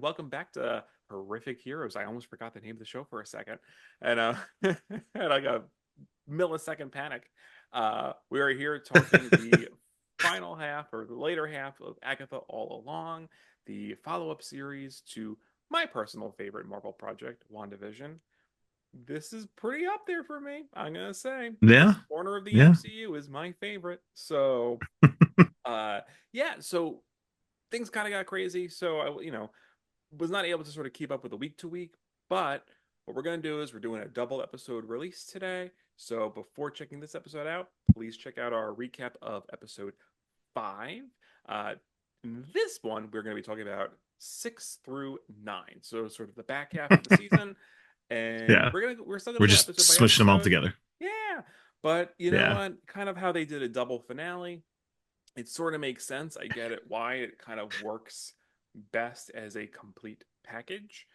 welcome back to Horrific Heroes. I almost forgot the name of the show for a second, and and like a millisecond panic. We are here talking the final half or the later half of Agatha All Along, the follow-up series to my personal favorite Marvel project, WandaVision. This is pretty up there for me. I'm gonna say Yeah, this corner of the yeah, MCU is my favorite. So, uh, yeah. So things kind of got crazy. So I was not able to sort of keep up with the week to week. But what we're going to do is we're doing a double episode release today. So before checking this episode out, please check out our recap of episode 5. In this one, we're going to be talking about 6 through 9. So sort of the back half of the season. And yeah. we're still gonna We're go just episode by smushing them all episode. together. Yeah. But you know Yeah, what? Kind of how they did a double finale, it sort of makes sense. I get it why it kind of works best as a complete package.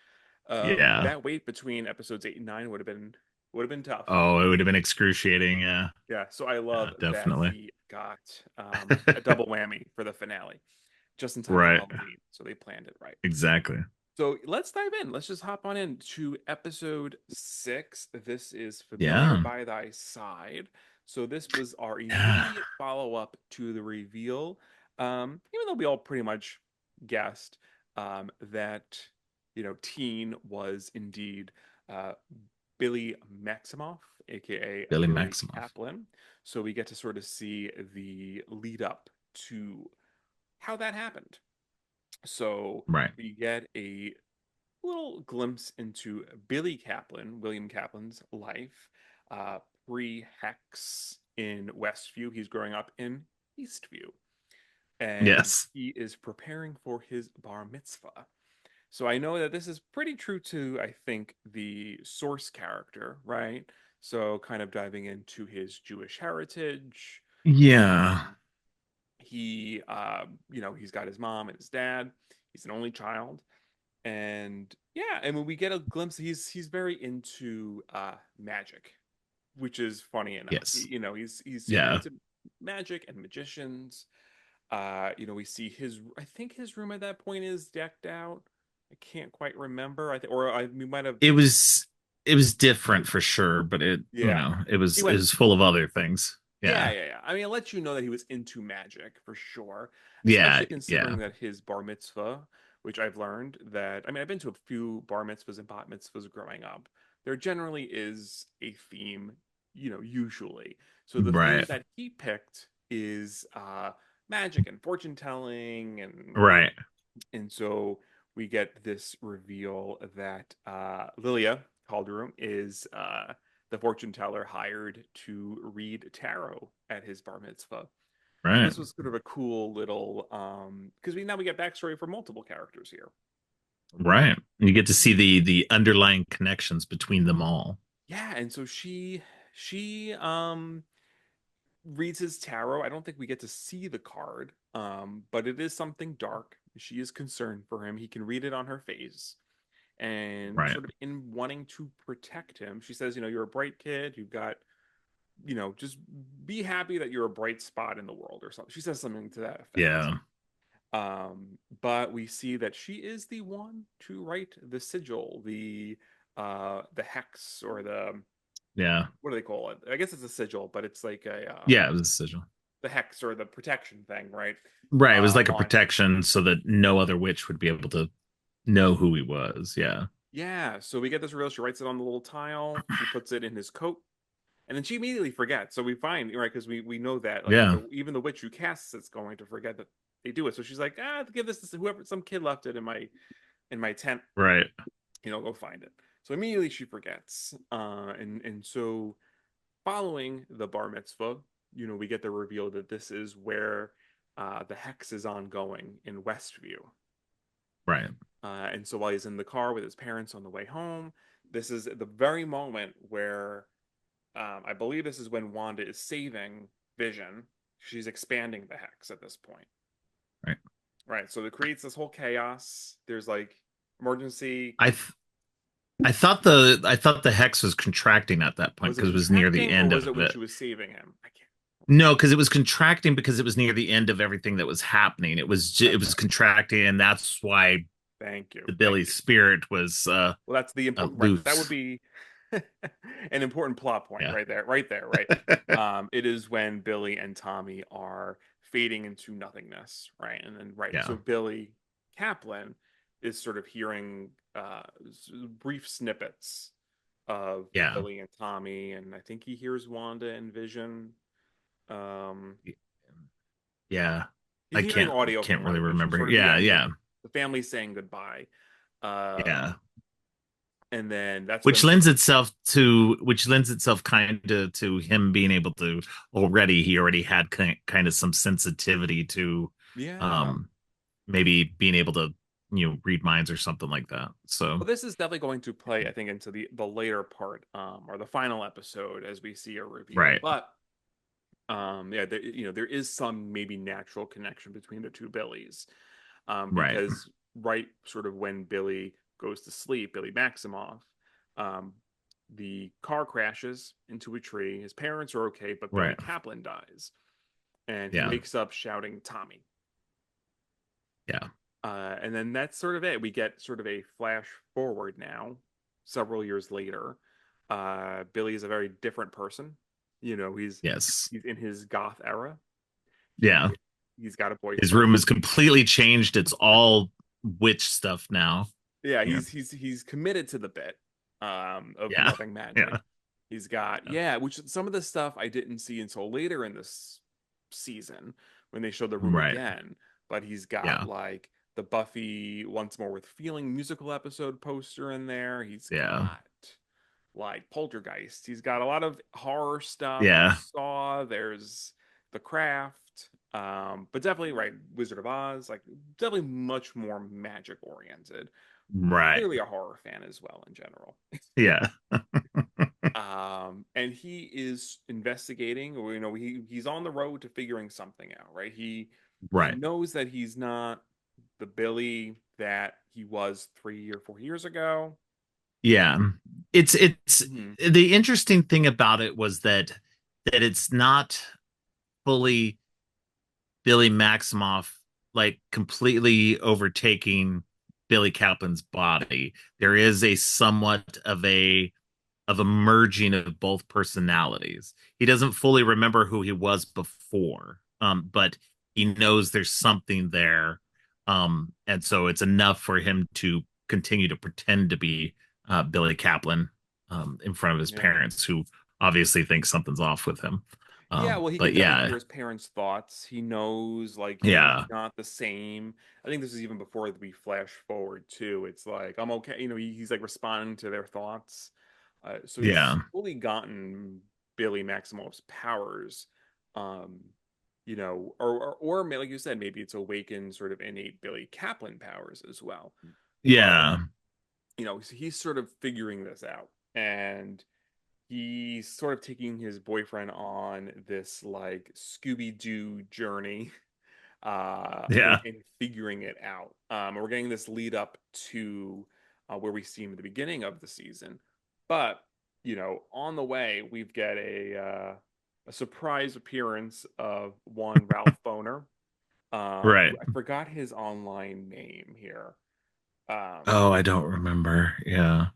yeah. That wait between episodes 8 and 9 would have been tough. Oh, it would have been excruciating. Yeah, Yeah, so I yeah, love that definitely. we got a double whammy for the finale, just in time for Right, Halloween. So they planned it right. exactly. So let's dive in. Let's just hop on into episode 6. This is Familiar Yeah, by Thy Side. So this was our yeah, immediate follow-up to the reveal. Even though we all pretty much guessed that Teen was indeed uh, Billy Maximoff, aka Billy Billy Maximoff. Kaplan. So we get to sort of see the lead up to how that happened. So Right. we get a little glimpse into Billy Kaplan, William Kaplan's life, uh, pre Hex in Westview. He's growing up in Eastview, and Yes. he is preparing for his bar mitzvah. So I know that this is pretty true to, I think, the source character, right? So kind of diving into his Jewish heritage. Yeah. Um, he's got his mom and his dad. He's an only child, and yeah, I mean, we get a glimpse. He's very into magic, which is funny enough. Yes. He's super Yeah. into magic and magicians. We see I think his room at that point is decked out. I can't quite remember. We might have. It was it was different for sure, but Yeah, it he was it went. was full of other things. Yeah, Yeah. yeah, yeah. I mean, it lets you know that he was into magic for sure, Yeah. especially Yeah. considering that his bar mitzvah, which I've learned that, I mean, I've been to a few bar mitzvahs and bat mitzvahs growing up. There generally is a theme, usually. So the theme Right. that he picked is magic and fortune telling, Right. and so we get this reveal that Lilia Calderon is the fortune teller hired to read tarot at his bar mitzvah. So Right. this was sort of a cool little because we get backstory for multiple characters here. Right. You get to see the underlying connections between them all. Yeah, and so she reads his tarot. I don't think we get to see the card, but it is something dark. She is concerned for him. He can read it on her face. And Right. sort of in wanting to protect him, she says, you're a bright kid. You've got, just be happy that you're a bright spot in the world or something. She says something to that effect. Yeah. But we see that she is the one to write the sigil, the hex or the Yeah. what do they call it? I guess it's a sigil, but it's like a Yeah, it was a sigil. the hex or the protection thing, right? Right. It was like a On protection so that no other witch would be able to know who he was. Yeah. Yeah, so we get this real. She writes it on the little tile. She puts it in his coat, and then she immediately forgets. So we find right because we know that like Yeah. even the witch who casts it's going to forget that they do it. So she's like, give this to whoever some kid left it in my tent. Right. Go find it. So immediately she forgets, and so following the bar mitzvah, we get the reveal that this is where the hex is ongoing in Westview. Right. And so while he's in the car with his parents on the way home, this is the very moment where I believe this is when Wanda is saving Vision. She's expanding the hex at this point. Right. Right. So it creates this whole chaos. There's like emergency. I th- I thought the hex was contracting at that point Was it because it was near the contracting or end was of it when it. she was saving him? I can't. No, because it was contracting because it was near the end of everything that was happening. It was That's it was right. contracting, and that's why The Thank you. the Thank Billy you. spirit was Well, that's the important right. That would loose. be an important plot point Yeah. right there. Right there, right. It is when Billy and Tommy are fading into nothingness, right? And then right. Yeah. So Billy Kaplan is sort of hearing brief snippets of Yeah. Billy and Tommy, and I think he hears Wanda and Vision. Um, Yeah. he's I hearing can't audio can't from really right, which remember. sort of Yeah, yeah. the family saying goodbye. Yeah. And then that's Which when sort lends of itself kind of to him being able to he already had kind of some sensitivity to yeah. um maybe being able to read minds or something like that. So Well, this is definitely going to play, I think, into the later part, or the final episode as we see a reveal. right. But yeah, there is some maybe natural connection between the two Billies, Right. because right sort of when Billy goes to sleep, Billy Maximoff, um, the car crashes into a tree. His parents are okay, but Billy Right. Kaplan dies, and he Yeah. wakes up shouting Tommy. Yeah. And then that's sort of it. We get sort of a flash forward now, several years later. Billy is a very different person. Yes. He's in his goth era. Yeah. He he's got a His room boyfriend. is completely changed. It's all witch stuff now. Yeah, Yeah. he's committed to the bit of Yeah. loving magic. Yeah. He's got, Yeah. yeah, which some of the stuff I didn't see until later in this season when they showed the room Right. again. But he's got Yeah. like the Buffy Once More with Feeling musical episode poster in there. He's Yeah. got like Poltergeist. He's got a lot of horror stuff. Yeah. There's Saw, there's The Craft. But definitely right, Wizard of Oz, like definitely much more magic oriented. Right. Clearly a horror fan as well in general. Yeah. And he is investigating, or he's on the road to figuring something out, right? He Right. knows that he's not the Billy that he was 3 or 4 years ago. Yeah. It's Mhm. the interesting thing about it was that it's not fully Billy Maximoff like completely overtaking Billy Kaplan's body. There is a somewhat of a merging of both personalities. He doesn't fully remember who he was before, but he knows there's something there, and so it's enough for him to continue to pretend to be Billy Kaplan in front of his Yeah. parents, who obviously think something's off with him. Yeah, well, he can But definitely yeah, hear his parents' thoughts. He knows, like, he's yeah, not the same. I think this is even before we flash forward, too. It's like, I'm okay. He's like responding to their thoughts. So he's yeah, fully gotten Billy Maximoff's powers. Um, or like you said, maybe it's awakened sort of innate Billy Kaplan powers as well. But, yeah, he's sort of figuring this out. And he's sort of taking his boyfriend on this like Scooby-Doo journey yeah, in figuring it out. We're getting this lead up to where we see him at the beginning of the season. But, on the way, we've got a surprise appearance of one Ralph Boner, right. who I forgot his online name here. Oh, Um, I don't remember. Yeah,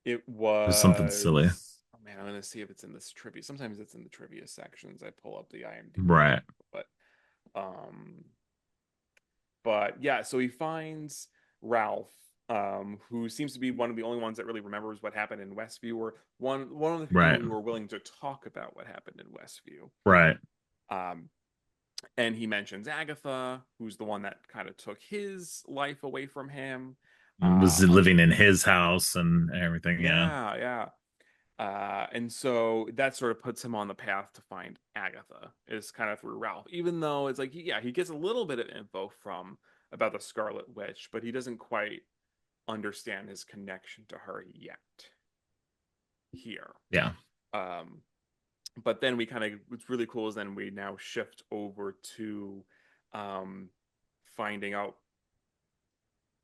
It it was something silly. was, oh man, I'm gonna see if it's in this trivia. Sometimes it's in the trivia sections. I pull up the IMDb, Right, but um, but yeah. So he finds Ralph, who seems to be one of the only ones that really remembers what happened in Westview, or one of the people right, who were willing to talk about what happened in Westview. right. Um, and he mentions Agatha, who's the one that kind of took his life away from him. Was Uh, living in his house and everything. Yeah, yeah, yeah. And so that sort of puts him on the path to find Agatha, is kind of through Ralph, even though it's like, yeah, he gets a little bit of info from about the Scarlet Witch, but he doesn't quite understand his connection to her yet here. yeah, Um, but then what's really cool is then we now shift over to um, finding out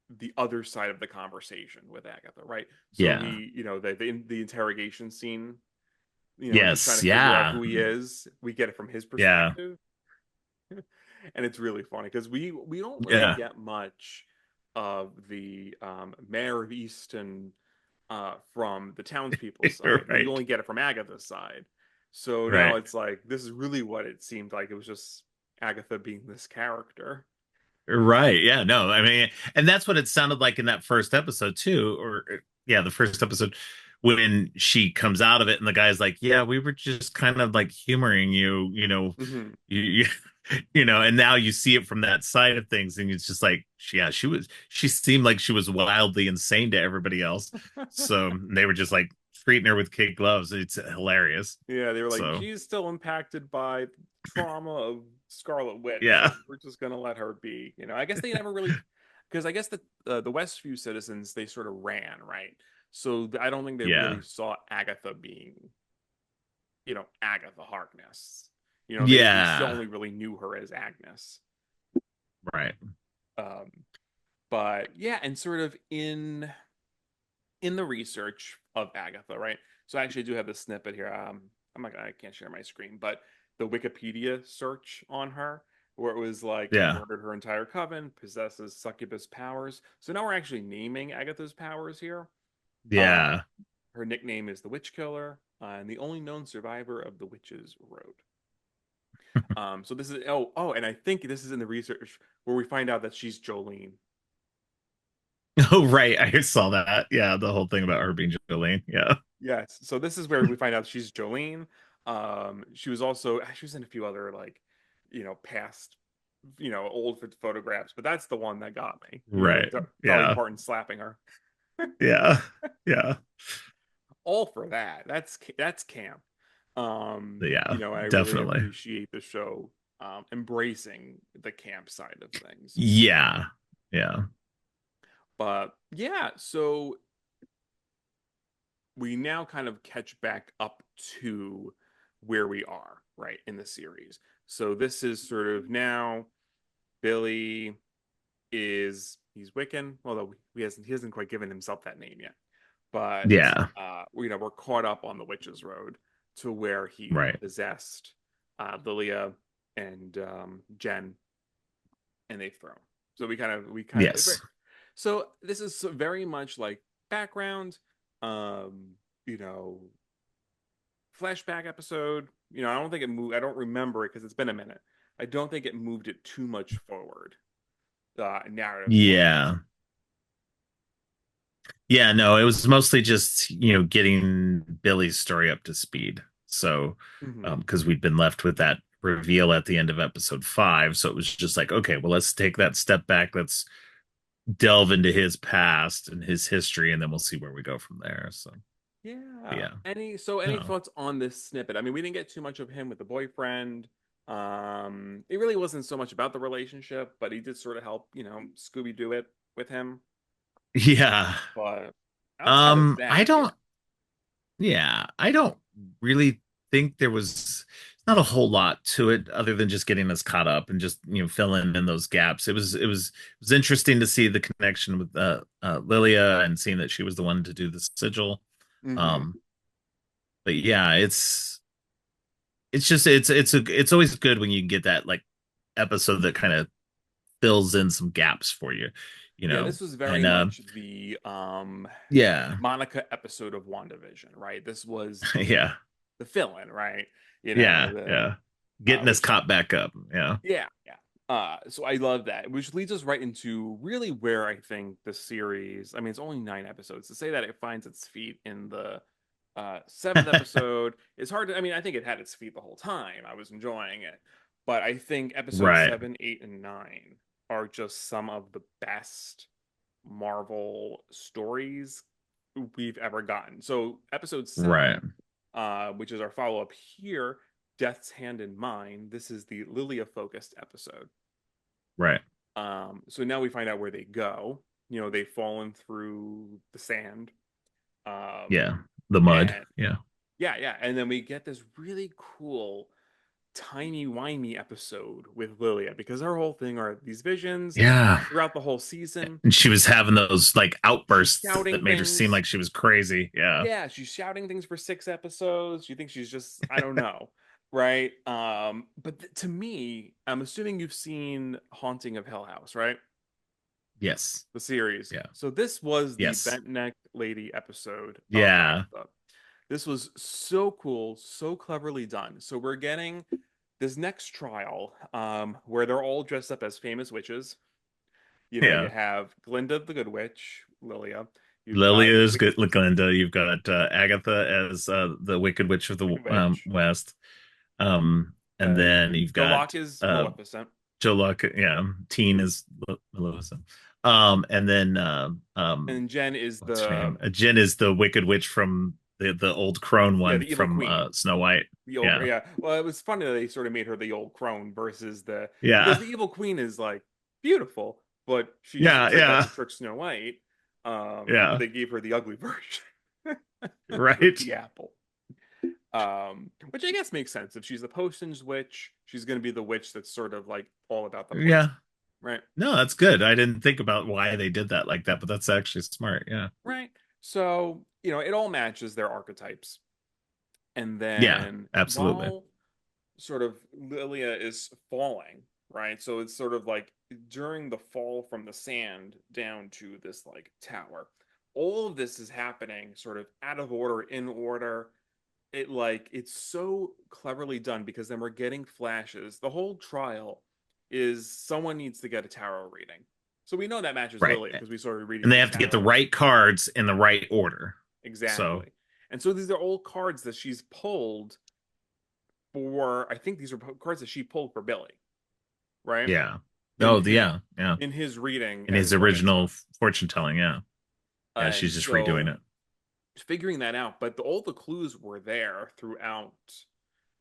the other side of the conversation with Agatha, right? So yeah. he, the interrogation scene, when he's trying Yes, to figure out yeah, who he is, we get it from his yeah, perspective. And it's really funny because we don't really yeah. get much of the mayor of Easton from the townspeople's You're side. We right. only get it from Agatha's side. So now Right. it's like this is really what it seemed like. It was just Agatha being this character. Right. Yeah. No, I mean, and that's what it sounded like in that first episode too, or yeah, the first episode when she comes out of it and the guy's like, "Yeah, we were just kind of like humoring you, Hmm. you and now you see it from that side of things and it's just like, yeah, she seemed like she was wildly insane to everybody else. So they were just like treating her with kid gloves. It's hilarious. Yeah, they were like, So, she's still impacted by trauma of Scarlet Witch, yeah. so we're just gonna let her be. I guess they never really, because I guess the Westview citizens they sort of ran right, so I don't think they really Yeah. saw Agatha being, Agatha Harkness. They still Yeah. only really knew her as Agnes. Right. Um, but yeah, and sort of in the research of Agatha, right? So I actually do have the snippet here. I can't share my screen, but the Wikipedia search on her, where it was like Yeah. murdered her entire coven, possesses succubus powers. So now we're actually naming Agatha's powers here. Uh, Yeah. Her nickname is the Witch Killer, and the only known survivor of the Witches' Road. So this is and I think this is in the research where we find out that she's Jolene. Oh, right. I saw that. Yeah, the whole thing about her being Jolene. Yeah. Yes. So this is where we find out she's Jolene. She was in a few other like, past, old photographs, but that's the one that got me. Right. Dolly Yeah. Parton slapping her. Yeah. Yeah. All for that. That's camp. Yeah. I really Definitely. appreciate the show embracing the camp side of things. Yeah. Yeah. But yeah, so we now kind of catch back up to where we are, right, in the series. So this is sort of now Billy he's Wiccan, although he hasn't quite given himself that name yet. But Yeah. we're caught up on the Witch's Road to where he Right. possessed Lilia and Jen, and they've thrown. So we kind of Yes. so this is very much like background, um, you know, flashback episode. I don't think it moved. I don't remember it because it's been a minute. I don't think it moved it too much forward, narrative wise. Yeah. Yeah, no, it was mostly just, getting Billy's story up to speed. So, Hmm. because we'd been left with that reveal at the end of episode 5. So it was just like, okay, well, let's take that step back. Let's delve into his past and his history, and then we'll see where we go from there. So, Yeah. yeah. Any No. thoughts on this snippet? I mean, we didn't get too much of him with the boyfriend. It really wasn't so much about the relationship, but he did sort of help, Scooby do it with him. Yeah. But outside of I that, yeah. don't, yeah, I don't really think there was not a whole lot to it other than just getting us caught up and just, filling in those gaps. It was interesting to see the connection with Lilia and seeing that she was the one to do the sigil. Hmm. Um, but yeah, it's just it's always good when you can get that like episode that kind of fills in some gaps for you, Yeah, this was very and much the yeah, Monica episode of WandaVision, right? This was yeah, the fill-in, right? yeah, The yeah, getting us which caught back up. Yeah, yeah, yeah. So I love that, which leads us right into really where I think the series, I mean, it's only 9 episodes. To say that it finds its feet in the seventh episode is hard to, I mean, I think it had its feet the whole time. I was enjoying it. But I think episodes right, 7, 8, and 9 are just some of the best Marvel stories we've ever gotten. So episode right, 7, which is our follow-up here, Death's Hand in Mine. This is the Lilia focused episode. right. So now we find out where they go. They've fallen through the sand. Yeah, Um, the mud. and Yeah, yeah, yeah. And then we get this really cool timey-wimey episode with Lilia because her whole thing are these visions yeah. throughout the whole season. And she was having those like She's outbursts shouting that made her seem things. like she was crazy. Yeah, Yeah, she's shouting things for 6 episodes. You think she's just, I don't know, right? But to me, I'm assuming you've seen Haunting of Hill House, right? Yes. the series. Yeah. So this was the Yes. bent neck lady episode of Yeah. Agatha. This was so cool, so cleverly done. So we're getting this next trial, where they're all dressed up as famous witches. You know, you Yeah. have Glinda the Good Witch, Lilia. You've Lilia got the is good. Glinda. You've got Agatha as the Wicked Witch of the Wicked Witch. West. And Uh, then you've Jolok got is Maleficent, Joe Luck. Yeah. Teen is Maleficent. And then and Jen is what's her the name? Jen is the Wicked Witch from the old crone yeah one the evil from queen. Snow White. The old Yeah. yeah. Well, it was funny that they sort of made her the old crone versus the because Yeah. the evil queen is like beautiful, but she used a Yeah. trick Yeah. to trick Snow White. But Yeah. they gave her the ugly version, Right. the apple. Which I guess makes sense. If she's the potions witch, she's going to be the witch that's sort of like all about the poison, Yeah. right? No, that's good. I didn't think about why they did that like that, but that's actually smart. Yeah. Right. So, it all matches their archetypes. And Yeah, then absolutely. while sort of Lilia is falling, right? So it's sort of like during the fall from the sand down to this like tower. All of this is happening sort of out of order, in order. It's so cleverly done because then we're getting flashes. The whole trial is someone needs to get a tarot reading. So we know that matches Right. Lilia because we started reading And they the have to get the tarot. right cards in the right order. So, Exactly. And so these are all cards that she's pulled for, I think these are cards that she pulled for Billy, right? yeah. In Oh, his yeah. Yeah. in his reading In as his a bar original mitzvah. fortune telling. Yeah. Yeah. And She's just redoing so it. figuring that out, but all the clues were there throughout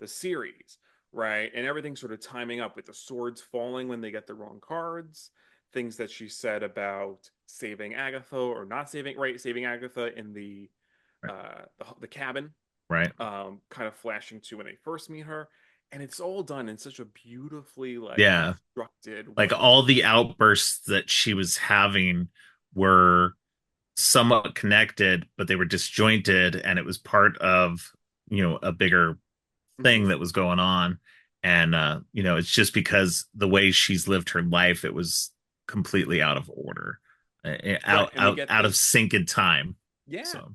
the series, right? And everything sort of timing up with the swords falling when they get the wrong cards, things that she said about saving Agatha or not saving, right? Saving Agatha in Right. the cabin, Right. kind of flashing to when they first meet her, and it's all done in such a beautifully like Yeah. constructed Like way. all the outbursts that she was having were somewhat connected, but they were disjointed. And it was part of, a bigger Mm-hmm. thing that was going on. And it's just because the way she's lived her life, it was completely out of order, Right, out and we out get out of this, sync in time. yeah, So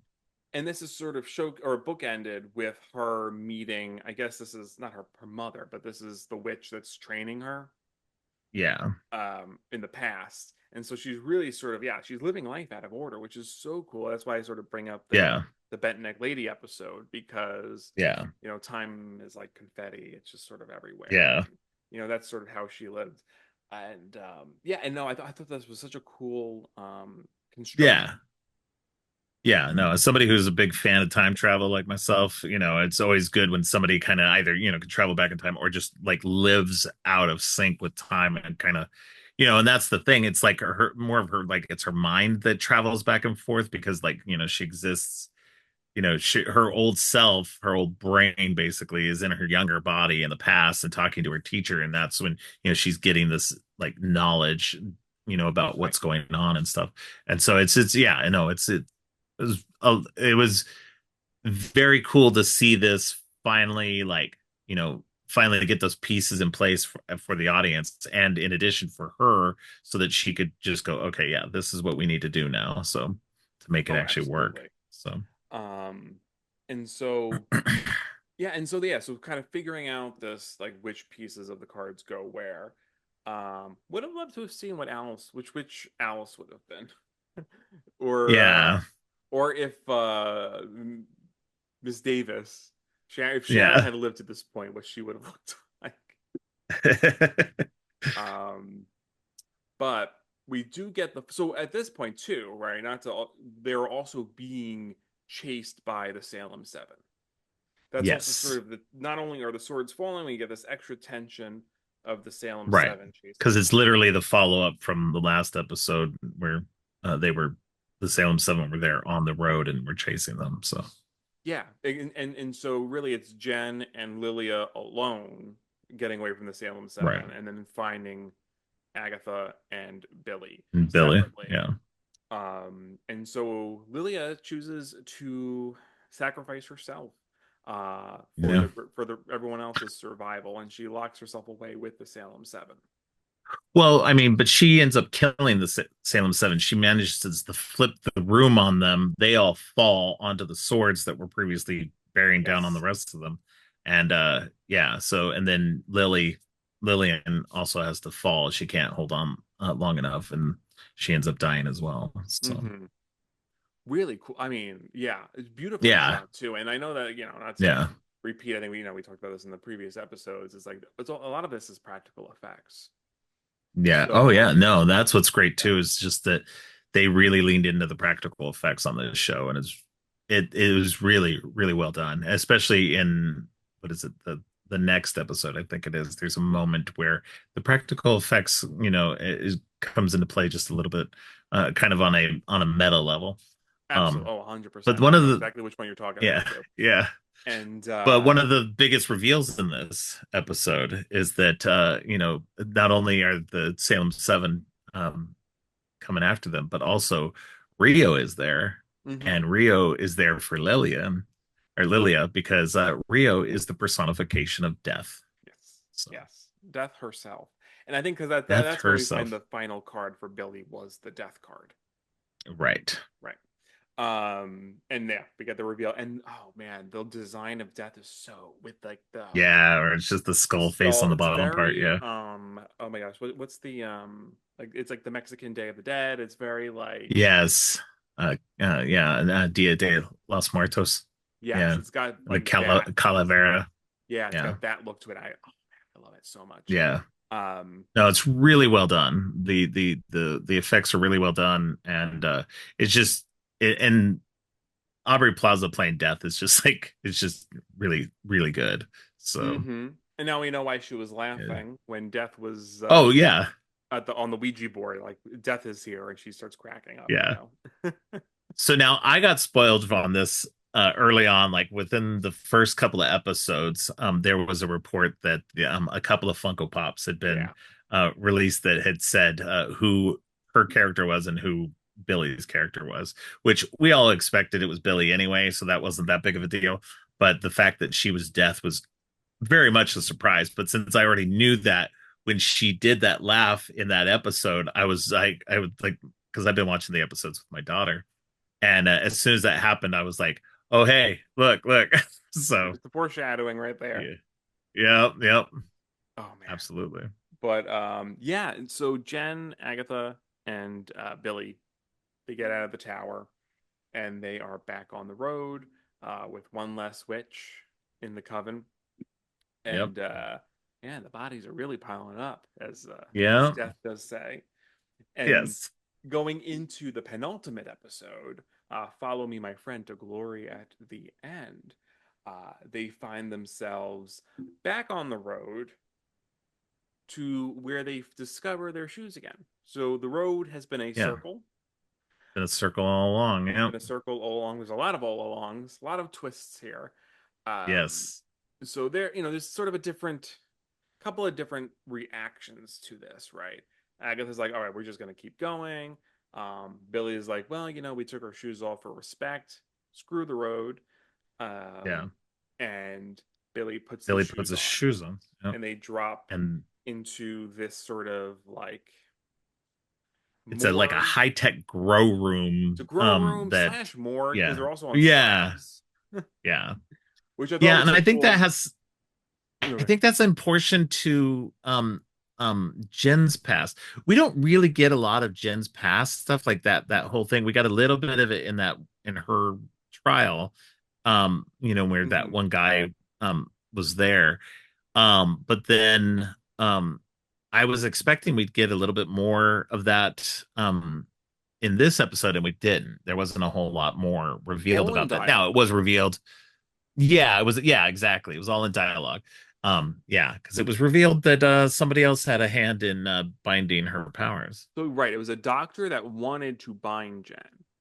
and this is sort of show or bookended with her meeting. I guess this is not her mother, but this is the witch that's training her yeah, in the past. And so she's really sort of, yeah, she's living life out of order, which is so cool. That's why I sort of bring up the yeah, bent neck lady episode, because yeah, time is like confetti. It's just sort of everywhere. yeah, And, that's sort of how she lived. And yeah, and no, I thought this was such a cool construction. yeah. Yeah, no, as somebody who's a big fan of time travel like myself, it's always good when somebody kind of either, can travel back in time or just like lives out of sync with time and kind of, and that's the thing. It's like her more of her like it's her mind that travels back and forth because like, she exists, her old self, her old brain basically is in her younger body in the past and talking to her teacher. And that's when, she's getting this like knowledge, about Right. what's going on and stuff. And so it's yeah, I know it was very cool to see this finally like finally to get those pieces in place for the audience and in addition for her so that she could just go okay, yeah, this is what we need to do now, so to make it Oh, actually work. absolutely. So Um, and so yeah, so kind of figuring out this like which pieces of the cards go where. Would have loved to have seen which Alice would have been, or yeah, or if Miss Davis, if Shannon yeah. had lived to this point, what she would have looked like. Um, but we do get so at this point too, right? Not to they're also being chased by the Salem Seven. That's also sort Yes, of the not only are the swords falling, we get this extra tension of the Salem right, Seven chasing because them it's down. literally the follow-up from the last episode where they were the Salem Seven were there on the road and were chasing them. So Yeah, and so really it's Jen and Lilia alone getting away from the Salem right. Seven, and then finding Agatha and Billy And Billy, separately. yeah, And so Lilia chooses to sacrifice herself for yeah, everyone else's survival, and she locks herself away with the Salem Seven. Well, I mean, but she ends up killing the Salem Seven. She manages to flip the room on them. They all fall onto the swords that were previously bearing down on the Yes. rest of them. And yeah, so and then Lillian also has to fall. She can't hold on long enough, and she ends up dying as well. So Hmm. Really cool. I mean, yeah, it's beautifully yeah, shot too. And I know that, not to yeah, repeat, I think we talked about this in the previous episodes. It's like a lot of this is practical effects. yeah. Oh So yeah, no, that's what's great yeah, too. Is just that they really leaned into the practical effects on this show, and it was really well done, especially in what is it the next episode I think it is. There's a moment where the practical effects, comes into play just a little bit, kind of on a meta level. absolutely. Um, Oh, but 100%. one I of know the exactly which one you're talking yeah about too. yeah. And But one of the biggest reveals in this episode is that not only are the Salem Seven um, coming after them, but also Rio is there, mhm. and Rio is there for Lillian or Lilia because Rio is the personification of death. Yes. So Yes. Death herself. And I think because death that's when we find herself, the final card for Billy was the death card. right? Right. And yeah, we get the reveal. And oh man, the design of death is so with like Yeah, or it's just the the skull face on skull. the It's bottom part. very Yeah, oh my gosh, what's the like it's like the Mexican Day of the Dead. It's very like yes, yeah, Dia de los Muertos. yes, Yeah, it's got the like that. Calavera. Yeah, it's Yeah, got that look to it. Oh man, I love it so much. yeah. Um No, it's really well done. The effects are really well done, and it's just and Aubrey Plaza playing Death is just like it's just really good. So mm-hmm. And now we know why she was yeah. laughing when Death was Oh yeah, at the on the Ouija board, like Death is here, and she starts cracking up, yeah. So now I got spoiled on this early on, like within the first couple of episodes. There was a report that a couple of Funko Pops had been Yeah. released that had said who her character was and who Billy's character was, which we all expected it was Billy anyway, so that wasn't that big of a deal. But the fact that she was Death was very much a surprise. But since I already knew that when she did that laugh in that episode, I was like, I would like, because I've been watching the episodes with my daughter, and as soon as that happened, I was like, "Oh, hey, look!" So, There's the foreshadowing right there. yeah, yep, Oh man. absolutely, But yeah, and so Jen, Agatha, and Billy, they get out of the tower and they are back on the road with one less witch in the coven. yep, And yeah, the bodies are really piling up, as yeah, Death does say. And yes, going into the penultimate episode, Follow Me, My Friend, to Glory at the End, they find themselves back on the road to where they discover their shoes again. So the road has been a yeah. circle. Been a circle all along. It's Yep, been a circle all along. There's a lot of all alongs, a lot of twists here. Um, yes, so there's sort of a couple of different reactions to this, right? Agatha's like, all right, we're just gonna keep going. Billy is like, well, we took our shoes off for respect. Screw the road. yeah. Um, and Billy puts the Billy puts shoes his on, shoes on. Yep, and they drop and into this sort of like it's a like a morgue. high tech grow It's a room. grow room That slash morgue because yeah, they're also on yeah, slabs, yeah, which I thought yeah, was and so I think that cool. has I think that's important to Jen's past. We don't really get a lot of Jen's past stuff like that whole thing. We got a little bit of it in her trial. Where that Mm-hmm. one guy was there. But then I was expecting we'd get a little bit more of that in this episode, and we didn't. There wasn't a whole lot more revealed All in about that. Now it dialogue. was revealed, yeah, it was. Yeah, exactly. It was all in dialogue. Yeah, because it was revealed that somebody else had a hand in binding her powers. So right, it was a doctor that wanted to bind Jen,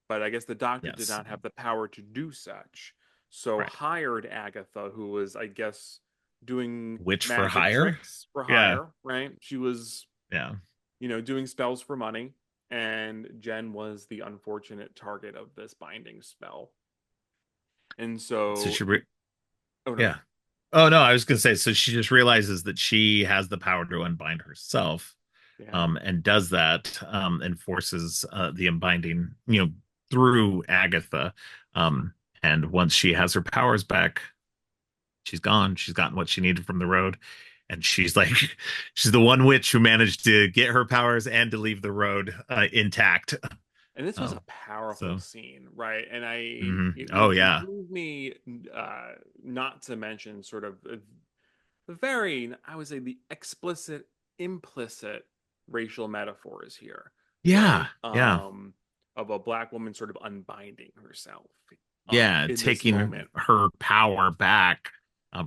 but I guess the doctor did Yes, not have the power to do such. So right. hired Agatha, who was, I guess, doing Witch for magic hire. tricks for Yeah, hire, right? She was, yeah. doing spells for money, and Jen was the unfortunate target of this binding spell. And So so, oh no, yeah. Oh no, I was gonna say. So she just realizes that she has the power to unbind herself, Yeah. and does that, and forces the unbinding, through Agatha. Um, and once she has her powers back, she's gone. She's gotten what she needed from the road. And she's like, she's the one witch who managed to get her powers and to leave the road intact. And this was a Um, powerful so, scene, right? And oh it yeah, moved me, not to mention sort of the very, I would say, the explicit, implicit racial metaphors here, right? yeah, yeah, Of a black woman sort of unbinding herself, yeah, in this taking moment. her power back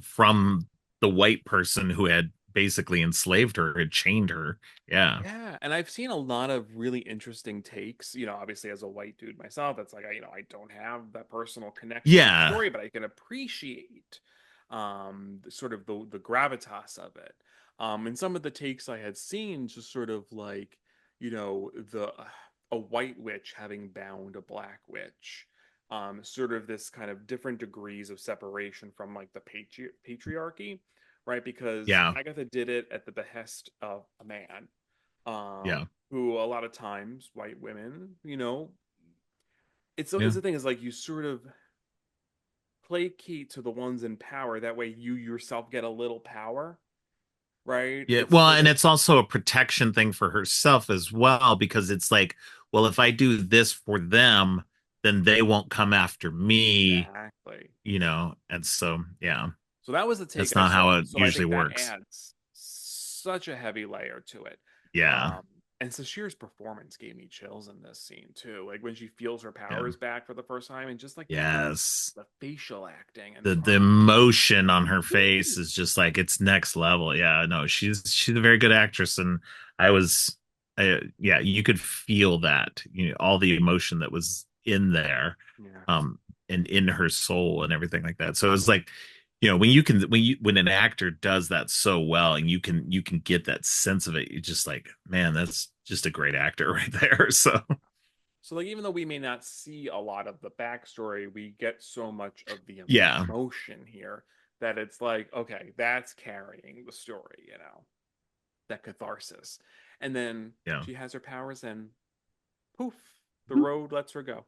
from the white person who had basically enslaved her, had chained her. Yeah, Yeah, and I've seen a lot of really interesting takes. Obviously, as a white dude myself, that's like I don't have that personal connection to the yeah, story, but I can appreciate sort of the gravitas of it. And some of the takes I had seen, just sort of like the a white witch having bound a black witch, sort of this kind of different degrees of separation from like the patriarchy, right? Because yeah, Agatha did it at the behest of a man, yeah, who a lot of times white women, it's yeah. the thing is like you sort of placate to the ones in power. That way, you yourself get a little power, right? Yeah, It's well, sort and of it's also a protection thing for herself as well, because it's like, well, if I do this for them, then they won't come after me, exactly. and so yeah, So that was the that's take I not how saw. it So I usually think that works. adds such a heavy layer to it. Yeah. Um, and Sashir's performance gave me chills in this scene too. Like when she feels her Yeah. powers back for the first time, and just like Yes. the facial acting and The emotion on her face is just like it's next level. Yeah, no, she's a very good actress, and I was, yeah, you could feel that, all the emotion that was in there, yeah. um, and in her soul and everything like that. So it was like, when an actor does that so well, and you can get that sense of it, you're just like, man, that's just a great actor right there. So So like even though we may not see a lot of the backstory, we get so much of the yeah, emotion here that it's like, okay, that's carrying the story, that catharsis. And then yeah, she has her powers and poof, the road lets her go,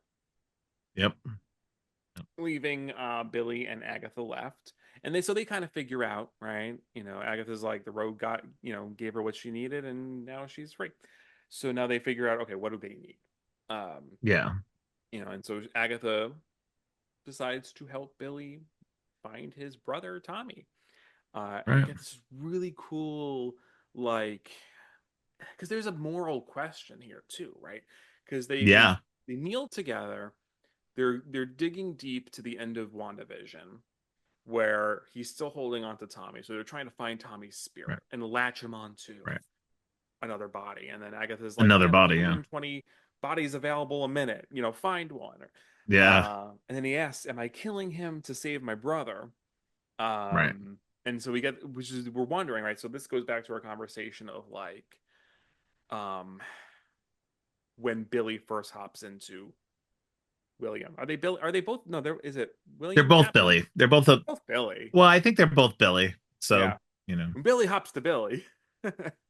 yep, leaving Billy and Agatha left. And they kind of figure out, right? Agatha's like the road got, gave her what she needed and now she's free. So now they figure out, okay, what do they need? Um, yeah, and so Agatha decides to help Billy find his brother Tommy. And we right, get this really cool, like, because there's a moral question here too, right? Because yeah, they kneel together. They're digging deep to the end of WandaVision, where he's still holding on to Tommy. So they're trying to find Tommy's right, spirit and latch him onto right. another body. And then Agatha's like, I Another have like body, yeah. 120 bodies available a minute. Find one. Yeah, And then he asks, "Am I killing him to save my brother?" right. And so which is we're wondering, right? So this goes back to our conversation of like, um, when Billy first hops into William. Are they Billy? Are they both? No, there is it They're William both Kaplan? Billy. They're both a, Both Billy. well, I think they're both Billy. So, Yeah. you know, When Billy hops to Billy.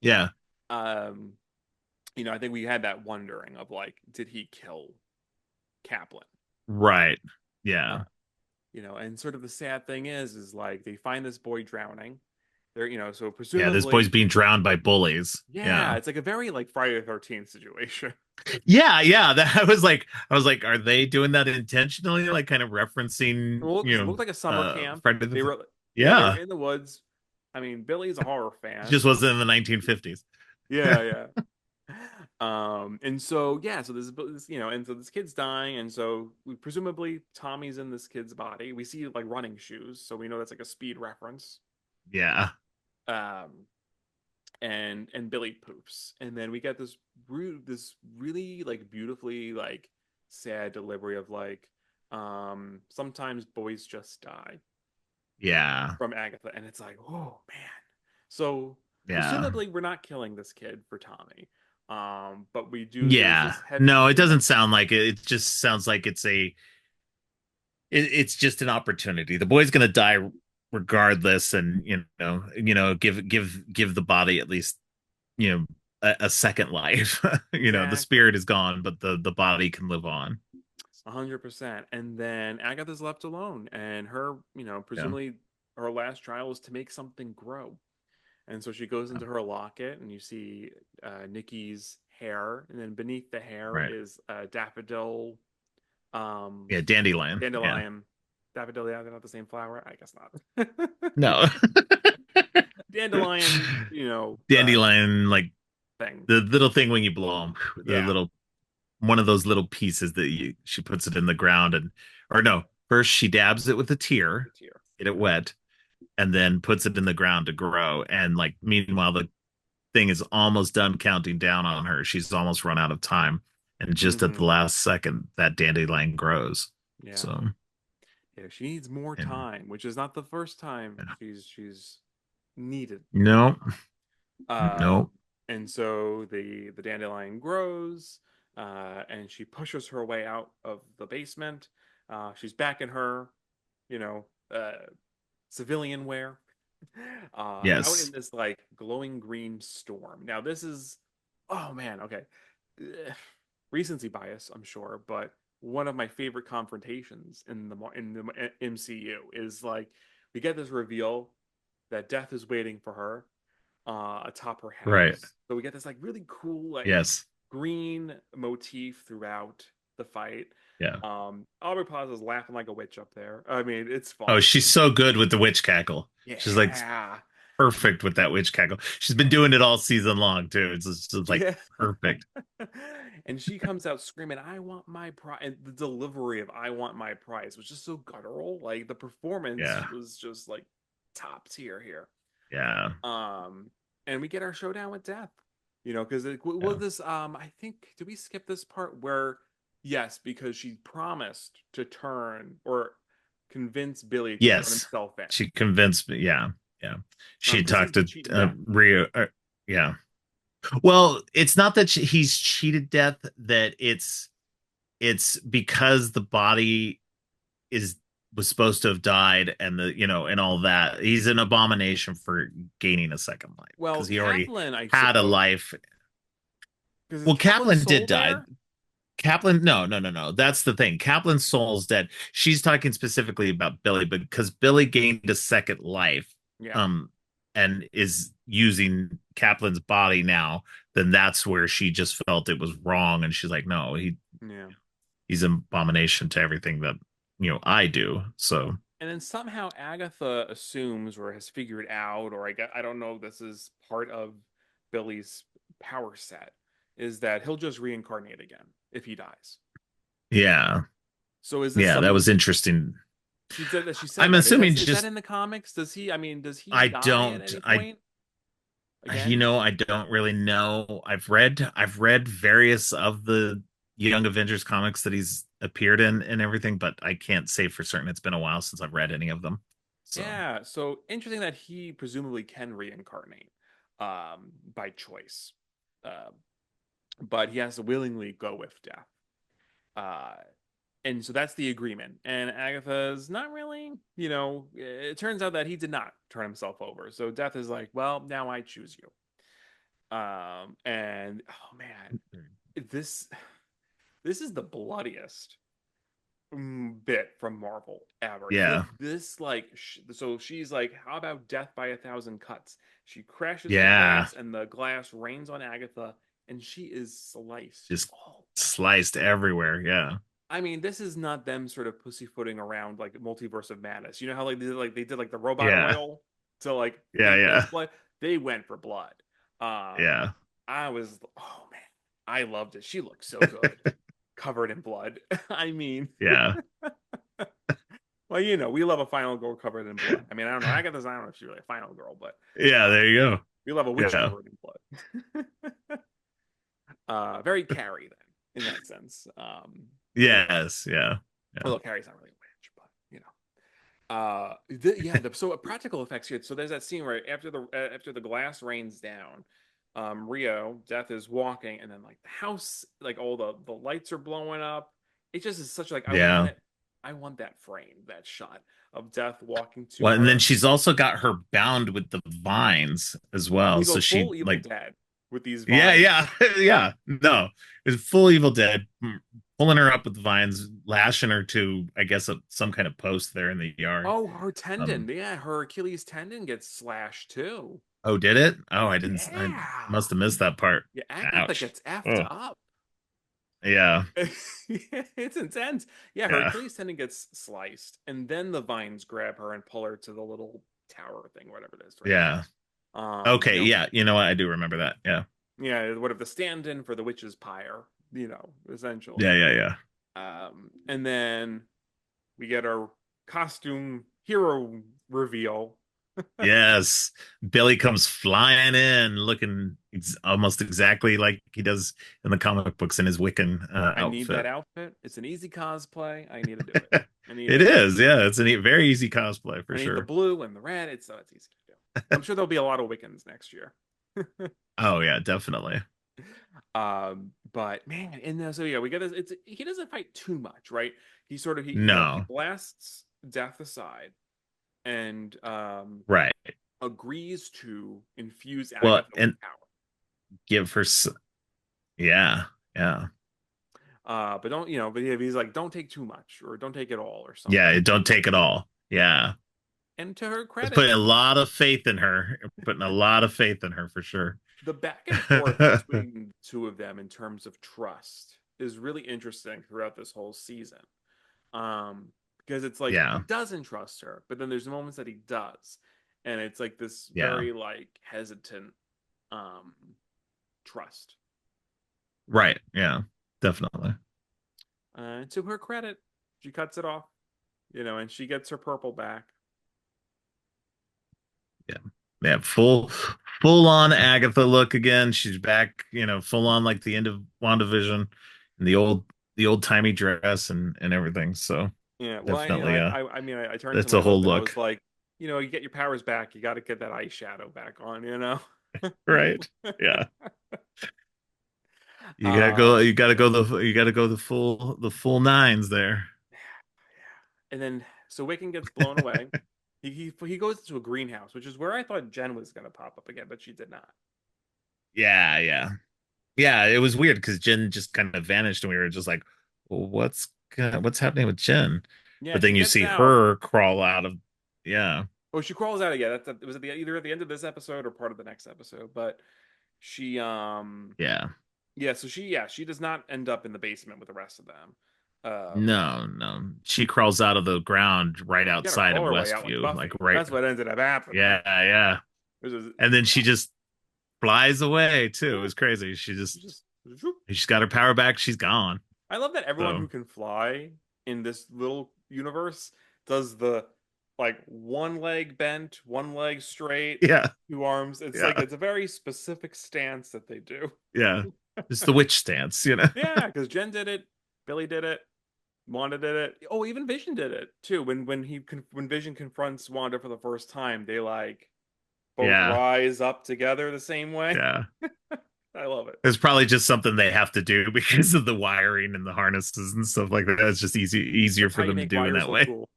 yeah, um, I think we had that wondering of like, did he kill Kaplan? right. Uh, Yeah. and sort of the sad thing is like they find this boy drowning. They're, so Yeah, this boy's presumably, being drowned by bullies. yeah, Yeah. it's like a very like Friday the 13th situation. Yeah, yeah. That I was like, are they doing that intentionally? Like kind of referencing, Well, because it looked like a summer camp. Friday the They th- were, yeah, they were Yeah. in the woods. I mean, Billy's a horror It fan. just wasn't in the 1950s. Yeah, yeah. And so yeah, so and so this kid's dying, and so presumably Tommy's in this kid's body. We see like running shoes, so we know that's like a speed reference. Yeah. Um, and Billy poops, and then we get this really like beautifully like sad delivery of like, sometimes boys just die, Yeah. from Agatha, and it's like, oh man. So Yeah. presumably we're not killing this kid for Tommy, but we do. There's Yeah. this heavy No, it theme doesn't of sound like it. It just sounds like it's just an opportunity. The boy's gonna die regardless, and give the body at least, you know a second life. The Exactly. spirit is gone, but the body can live on. 100%. And then Agatha's left alone, and her, Yeah. presumably her last trial is to make something grow. And so she goes into her locket, and you see Nikki's hair, and then beneath the hair Right. is a daffodil, um, Yeah, dandelion. Yeah. dandelion. Daffodil, yeah, they're not the same flower. I guess not. No. Dandelion, Dandelion, like thing. the little thing when you blow them, the Yeah, little one of those little pieces that she puts it in the ground and or no, first she dabs it with a the tear, tear. get it Yeah. wet, and then puts it in the ground to grow. And like meanwhile, the thing is almost done counting down on her. She's almost run out of time. And just at the Hmm. last second, that dandelion grows. Yeah. So Yeah, she needs more and time, which is not the first time she's needed more no, time. no, And so the dandelion grows, and she pushes her way out of the basement. She's back in her, you know, civilian wear, out in yes, this like glowing green storm. Now this is, oh man, okay, recency bias, I'm sure, but one of my favorite confrontations in the MCU is like we get this reveal that Death is waiting for her atop her right, house. So we get this like really cool like yes, green motif throughout the fight. yeah. Aubrey Plaza's laughing like a witch up there. I mean, it's Oh, fun. she's so good with the witch cackle. She's like Yeah. perfect with that witch cackle. She's been doing it all season long too. It's like Yeah. perfect. And she comes out screaming, I want my prize. And the delivery of I want my prize was just so guttural. Like the performance Yeah, was just like top tier here. yeah, Um, and we get our showdown with Death. Because yeah. was this I think did we skip this part where yes, because she promised to turn or convince Billy to turn Yes, himself in. she convinced me. Yeah, yeah. She Because he's talked been to cheating death. Rio. Yeah. Well, it's not that he's cheated death. That it's because the body is was supposed to have died, and and all that. He's an abomination for gaining a second life Well, because he already Kaplan, I had a suppose, life. because is Well, Kaplan's Kaplan soul did die. there? Kaplan, no, no, no, no. That's the thing. Kaplan's soul's dead. She's talking specifically about Billy, because Billy gained a second life, Yeah, um, and is using Kaplan's body now. Then that's where she just felt it was wrong, and she's like, no, yeah. he's an abomination to everything that I do. So And then somehow Agatha assumes or has figured out, or I don't know, this is part of Billy's power set, is that he'll just reincarnate again if he dies. yeah, So is this yeah, that something was interesting. she said I'm that. Is that assuming is that just in the comics? Does he, I mean, does he I die at don't any I point again? I don't really know. I've read various of the Young Avengers comics that he's appeared in and everything, but I can't say for certain. It's been a while since I've read any of them. So Yeah, so interesting that he presumably can reincarnate by choice. Uh, but he has to willingly go with death. Uh, and so that's the agreement. And Agatha's not really, it turns out that he did not turn himself over. So Death is like, well, now I choose you. And oh man, this this is the bloodiest bit from Marvel ever. yeah, This like so she's like, how about death by 1,000 cuts? She crashes the yeah, glass and the glass rains on Agatha and she is sliced just all over. sliced everywhere. Yeah, I mean, this is not them sort of pussyfooting around like Multiverse of Madness. You know how like they did like the robot yeah, oil to like yeah, make those yeah, blood? They went for blood. yeah, I was, oh man, I loved it. She looked so good, covered in blood. I mean, yeah, well, we love a final girl covered in blood. I mean, I don't know. I got this. I don't know if she's really a final girl, but yeah. There you go. we love a witch Yeah. covered in blood. Very Carrie then, in that sense. Yes. Yeah. Yeah. Although Carrie's not really a witch, but yeah. So practical effects here. So there's that scene where after the glass rains down, Rio Death is walking, and then like the house, like all the lights are blowing up. It just is such like Yeah. I want that frame, that shot of Death walking to Well, and then her. she's also got her bound with the vines as We well. go So full she Evil like Dead. with these Yeah, vines. yeah, yeah. No, it's full Evil Dead, pulling her up with the vines, lashing her to, I guess, some kind of post there in the yard. Oh, her tendon. Um, Yeah, her Achilles tendon gets slashed too. oh, did it? Oh, I didn't. I Yeah. must have missed that part. Yeah, Agatha Ouch. gets effed Oh, up. yeah, It's intense. Yeah, her yeah, Achilles tendon gets sliced, and then the vines grab her and pull her to the little tower thing, whatever it is, right? yeah. You Okay, know, yeah. You know what? I do remember that. Yeah, yeah, what if the stand-in for the witch's pyre, yeah, essentially. yeah, yeah. And then we get our costume hero reveal. Yes, Billy comes flying in, looking almost exactly like he does in the comic books in his Wiccan I need that outfit. outfit. It's an easy cosplay. I need to do it. I need It it. is, yeah. It's a very easy cosplay for I need the sure. blue and the red. It's easy to do. I'm sure there'll be a lot of Wiccans next year. Oh yeah, definitely. But man, and so yeah, we get this. It's he doesn't fight too much, right? He sort of he No, blasts Death aside and right. agrees to infuse Well, Agatha with and power. give her, yeah, yeah, But don't but yeah, he's like, don't take too much or don't take it all or yeah. something. Don't take it all. Yeah, And to her it's credit, putting a lot of faith in her. Putting a lot of faith in her for sure. the back and forth between the two of them in terms of trust is really interesting throughout this whole season. Um, because it's like he Yeah, doesn't trust her, but then there's moments that he does, and it's like this yeah. very like hesitant um trust. Right. Yeah, definitely. And to her credit, she cuts it off, and she gets her purple back. Yeah. Yeah, full on Agatha look again. She's back, full on like the end of WandaVision and the old timey dress and everything. So Yeah, well, definitely I mean, I turned to it's my a whole husband. I look. was like, you get your powers back. You got to get that eyeshadow back on. Right. Yeah. um, You gotta go the full nines there. and then so Wiccan gets blown away. He goes into a greenhouse, which is where I thought Jen was gonna pop up again, but she did not. Yeah, yeah. Yeah, it was weird because Jen just kind of vanished and we were just like, well, what's happening with Jen? Yeah, But she then you gets see out. her crawl out of, yeah, Oh, she crawls out again. It was either at the end of this episode or part of the next episode. But she yeah. yeah, so she does not end up in the basement with the rest of them. No, no. She crawls out of the ground right She got to outside crawl of her way out like Westview, like Buffy. right. That's what ended up happening. Yeah, yeah. It was And then she just flies away too. It yeah, was crazy. just She's got her power back. She's gone. I love that everyone So who can fly in this little universe does the like one leg bent, one leg straight, yeah, two arms. It's like yeah, it's a very specific stance that they do. yeah. It's the witch stance. Yeah, because Jen did it, Billy did it, Wanda did it. Oh, even Vision did it too. When Vision confronts Wanda for the first time, they like both Yeah, rise up together the same way. yeah. I love it. It's probably just something they have to do because of the wiring and the harnesses and stuff like that. It's just easier That's how for you them to make do in wires that look way. cool.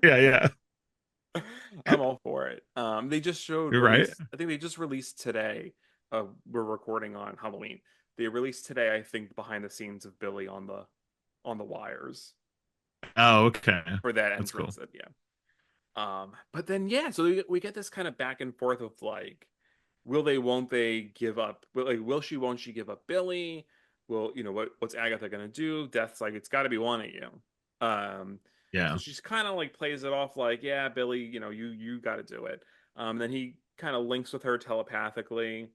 Yeah, yeah. I'm all for it. They just showed You're right. release. I think they just released today. We're recording on Halloween. They released today, I think, behind the scenes of Billy on the wires Oh, okay. for that That's entrance. cool. Yeah. But then yeah, so we get this kind of back and forth of like, will they, won't they give up? Will she, won't she give up Billy? Will what's Agatha gonna do? Death's like, it's got to be one of you. Um, so Yeah. she's kind of like plays it off like, yeah, Billy, you got to do it. Then he kind of links with her telepathically.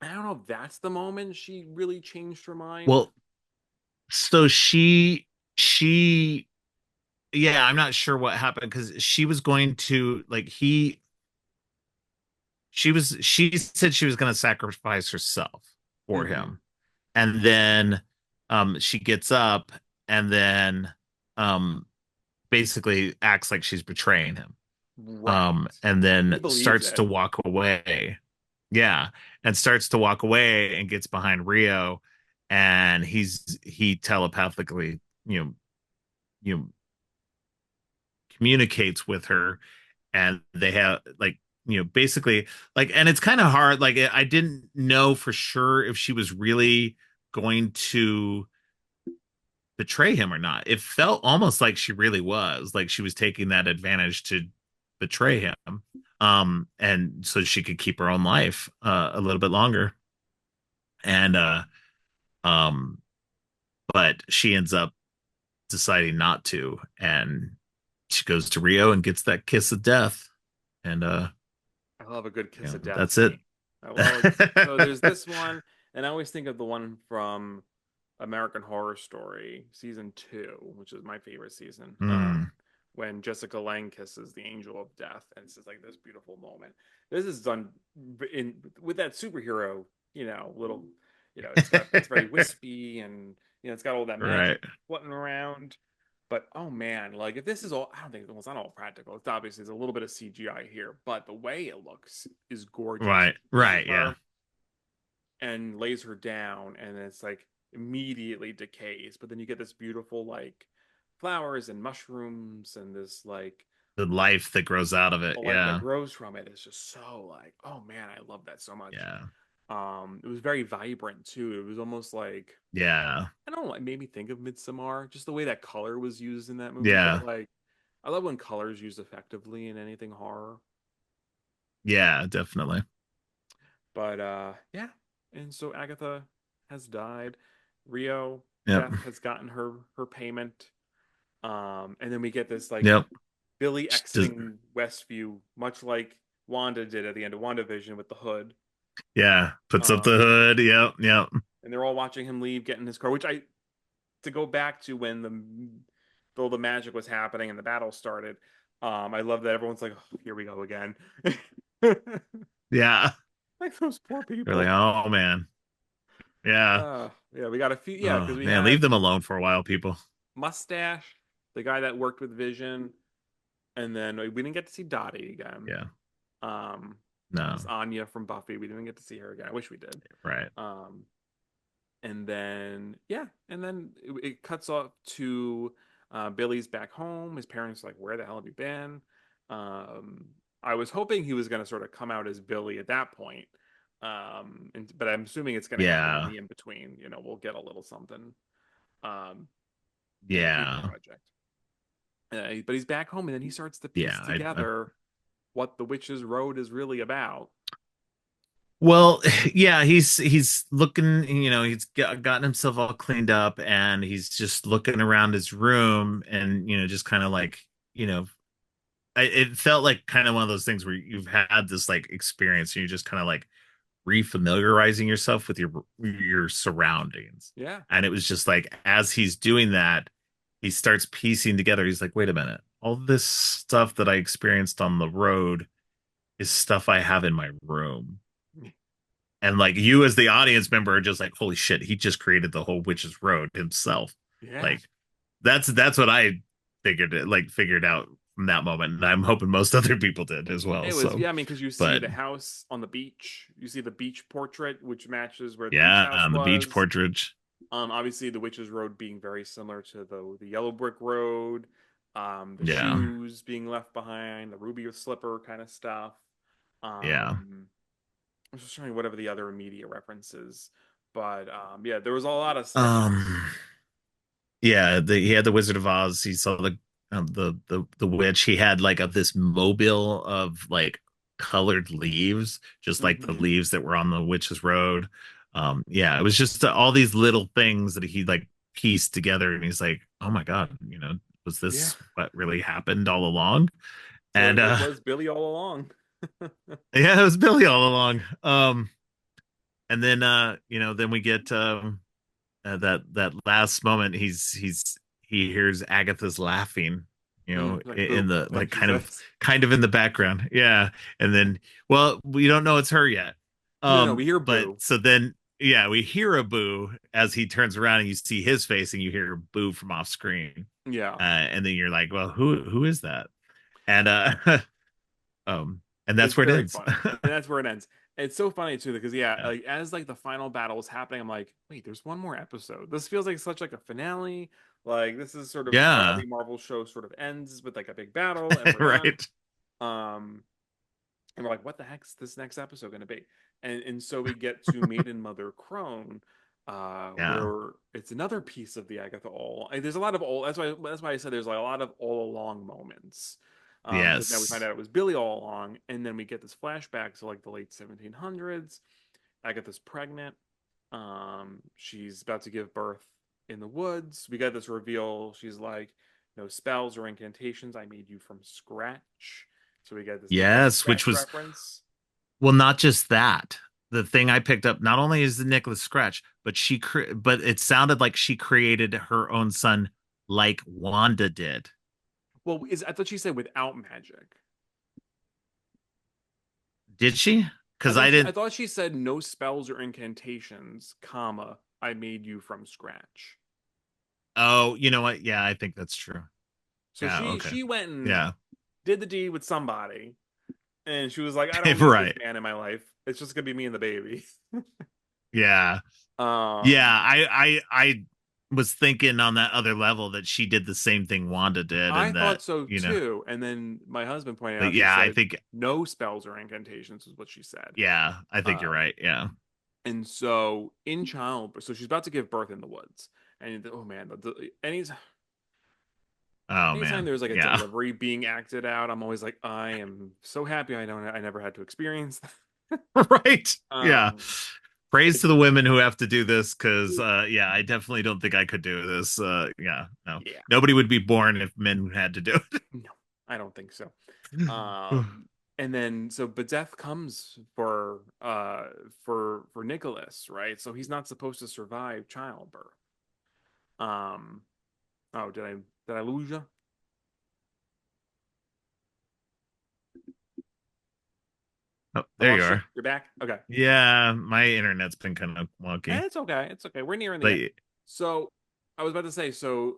I don't know if that's the moment she really changed her mind. Well, so she yeah, I'm not sure what happened because she was going to like she said she was going to sacrifice herself for Mm-hmm. him. And then she gets up and then um basically acts like she's betraying him. Right. And He then believes starts it. to walk away. Yeah, and starts to walk away and gets behind Rio and he telepathically, you know communicates with her and they have like basically like, and it's kind of hard. Like, I didn't know for sure if she was really going to betray him or not. It felt almost like she really was, like she was taking that advantage to betray him, and so she could keep her own life a little bit longer. And um, but she ends up deciding not to, and she goes to Rio and gets that kiss of death, and I love a good kiss of death that's it. scene. I love it. So there's this one, and I always think of the one from American Horror Story season 2, which is my favorite season. Mm, When Jessica Lange kisses the Angel of Death, and it's just like this beautiful moment. This is done in with that superhero, little, it's very wispy, and it's got all that magic right, floating around. But oh man, like if this is all, I don't think, well, it's not all practical. It's obviously there's a little bit of CGI here, but the way it looks is gorgeous. right, He kisses right. Yeah, her and lays her down, and it's like immediately decays. But then you get this beautiful like flowers and mushrooms, and this like the life that grows out of the it. life that Yeah, grows from it is just so like, oh man, I love that so much. yeah, It was very vibrant too. It was almost like, yeah, I don't know, it made me think of Midsommar, just the way that color was used in that movie. But yeah, like, I love when color is used effectively in anything horror. yeah, definitely. But yeah. And so Agatha has died. Rio, Yep, Death has gotten her payment. And then we get this like yep. Billy Just, exiting Westview, much like Wanda did at the end of WandaVision with the hood. yeah, puts up the Um, hood. Yep, yep. and they're all watching him leave, get in his car, which I, to go back to when though the magic was happening and the battle started. I love that everyone's like, oh, here we go again. Yeah. Like those poor They're like, people. oh man. Yeah. Yeah, we got a few. Yeah, because Oh we man, leave had them alone for a while, people. Mustache, the guy that worked with Vision, and then we didn't get to see Dottie again. Yeah. Um, No. this Anya from Buffy, we didn't get to see her again. I wish we did. Right. Um, and then yeah, and then it cuts off to Billy's back home. His parents are like, "Where the hell have you been?" Um, I was hoping he was going to sort of come out as Billy at that point, but I'm assuming it's going to happen in Yeah. the in between. We'll get a little something um, in a future Yeah. project. But he's back home, and then he starts to piece Yeah. I together what the Witch's Road is really about. well, yeah, he's looking, gotten himself all cleaned up and he's just looking around his room and, just kind of like, you know, it felt like kind of one of those things where you've had this like experience and you're just kind of like refamiliarizing yourself with your surroundings. Yeah, And it was just like as he's doing that, he starts piecing together. He's like, wait a minute, all this stuff that I experienced on the road is stuff I have in my room. And like you as the audience member are just like, holy shit, he just created the whole Witch's Road himself. yeah. Like that's what I figured out from that moment. And I'm hoping most other people did as well. It was, So yeah, I mean, because you see but the house on the beach, you see the beach portrait, which matches where the beach yeah, house on the beach was. portrait. Obviously the Witch's Road being very similar to the Yellow Brick Road, the Yeah. shoes being left behind, the ruby slipper kind of stuff. Yeah. I'm just trying whatever the other immediate references, but yeah, there was a lot of stuff. Um yeah, he had the Wizard of Oz. He saw the witch. He had like this mobile of like colored leaves, just like the Hmm. leaves that were on the witch's road. Yeah, it was just all these little things that he like pieced together, and he's like, "Oh my God, was Yeah, this what really happened all along?" so And it was Billy all along. yeah, it was Billy all along. And then then we get that last moment. He hears Agatha's laughing, Like in boo, the and like she kind says, of in the background. Yeah, and then well, we don't know it's her yet. no, we hear But boo. so then yeah, we hear a boo as he turns around and you see his face and you hear a boo from off screen. Yeah, And then you're like, well, who is that? And and that's it's where it very ends. funny, and that's where it ends. It's so funny too because yeah, Yeah. like as like the final battle is happening, I'm like, wait, there's one more episode. This feels like such like a finale. Like this is sort of how Yeah. every Marvel show sort of ends with like a big battle, and we're done. Right. Um, And we're like, what the heck's this next episode going to be? And so we get to Maiden Mother Crone, Yeah. where it's another piece of the Agatha all. There's a lot of all. That's why I said there's like a lot of all along moments. Because now we find Yes. out it was Billy all along, and then we get this flashback to like the late 1700s. Agatha's pregnant. She's about to give birth in the woods. We got this reveal. She's like, no spells or incantations. I made you from scratch. So we got this Nicholas Yes, which Scratch was, reference. well, not just that. The thing I picked up not only is the Nicholas Scratch, but but it sounded like she created her own son like Wanda did. Well, I thought she said without magic. Did she? I Because thought I she I didn't. thought she said no spells or incantations, comma, I made you from scratch. Oh, you know what? Yeah, I think that's true. So Yeah, she okay. she went and Yeah. did the deed with somebody, and she was like, I don't need this Right. man in my life. It's just gonna be me and the baby. Yeah. Yeah, um I was thinking on that other level that she did the same thing Wanda did, I and thought that, so you know, too. And then my husband pointed but out she yeah, I said think, no spells or incantations is what she said. yeah, I think you're Uh, right. Yeah. and so in childbirth, so she's about to give birth in the woods. And oh man, Oh anytime man. there's like a Yeah. delivery being acted out, I'm always like, I am so happy I never had to experience that. Right. Yeah. um, Praise to the women who have to do this, because yeah, I definitely don't think I could do this. Yeah, no. yeah, Nobody would be born if men had to do no, I don't think so. it. And then but death comes for Nicholas, right? So he's not supposed to survive childbirth. Um, oh, did I lose you? Oh, I there you lost you. are. You're back. Okay. Yeah, my internet's been kind of wonky. It's okay. It's okay. We're nearing the end. But So I was about to say, so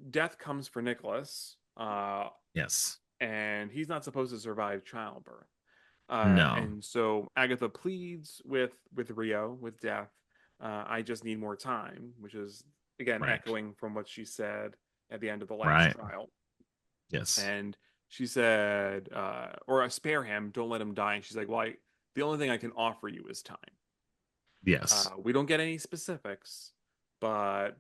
death comes for Nicholas, yes. and he's not supposed to survive childbirth. No. And so Agatha pleads with Rio, with death. I just need more time, which is again Right. echoing from what she said at the end of the last Right. trial. Yes. And she said, or spare him, don't let him die. And she's like, well, the only thing I can offer you is time. Yes. We don't get any specifics, but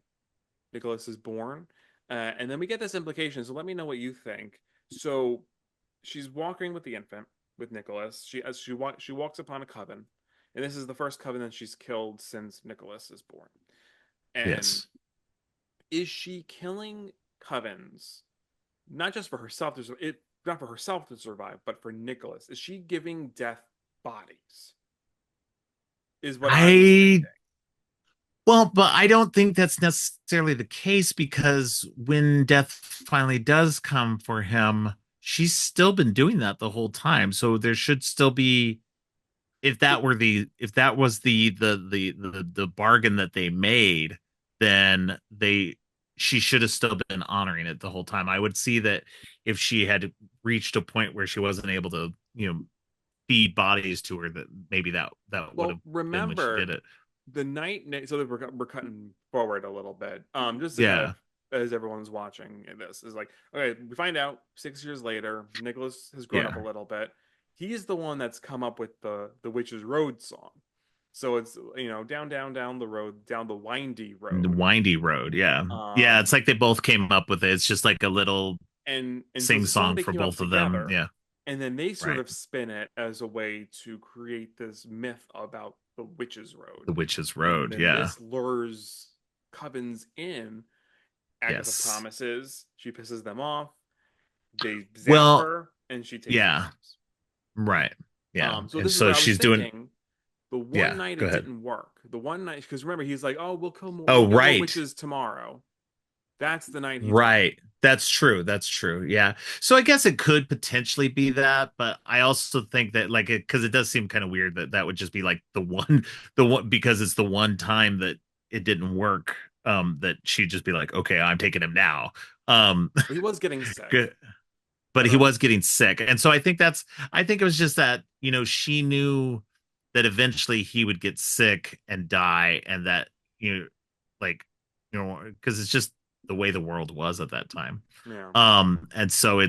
Nicholas is born. And then we get this implication. So let me know what you think. So she's walking with the infant with Nicholas. She walks upon a coven, and this is the first coven that she's killed since Nicholas is born. And Yes. is she killing covens not just for herself not for herself to survive, but for Nicholas? Is she giving death bodies? Is what I was I thinking. Well, but I don't think that's necessarily the case, because when death finally does come for him, she's still been doing that the whole time. So there should still be, if that was the bargain that they made, then she should have still been honoring it the whole time. I would see that if she had reached a point where she wasn't able to, feed bodies to her, that maybe that would Well, have been when she did remember it. the night. So that we're cutting forward a little bit. Just to kind of Yeah. as everyone's watching this is like, okay, we find out 6 years later, Nicholas has grown up a Yeah. little bit. He's the one that's come up with the Witch's Road song. So it's down, down, down the road, down the windy The road. windy road. Yeah. Yeah. It's Um, like they both came up with it. It's just like a little and so sing it's a song song they for came up both of them. together, Yeah. and then they sort Right. of spin it as a way to create this myth about the Witch's Road, The Witch's and Road. then Yeah. this lures covens in. Agatha Yes. promises, she pisses them off, they zap Well, her, and she takes the yeah. lives. Right. Yeah. So And this is so where I was she's doing, thinking, the one yeah. night Go it ahead. didn't work, the one night, because remember he's like, oh, we'll Oh, kill more right. witches tomorrow. That's the night he didn't work. Right. That's true. That's true. Yeah. So I guess it could potentially be that, but I also think that, like, because it does seem kind of weird that that would just be like the one, because it's the one time that it didn't work. That she'd just be like, okay, I'm taking him now. Um, But he was getting sick. good. I But don't he know. was getting sick. And so I think it was just that, she knew that eventually he would get sick and die, and that, like, because it's just the way the world was at that time. Yeah. And so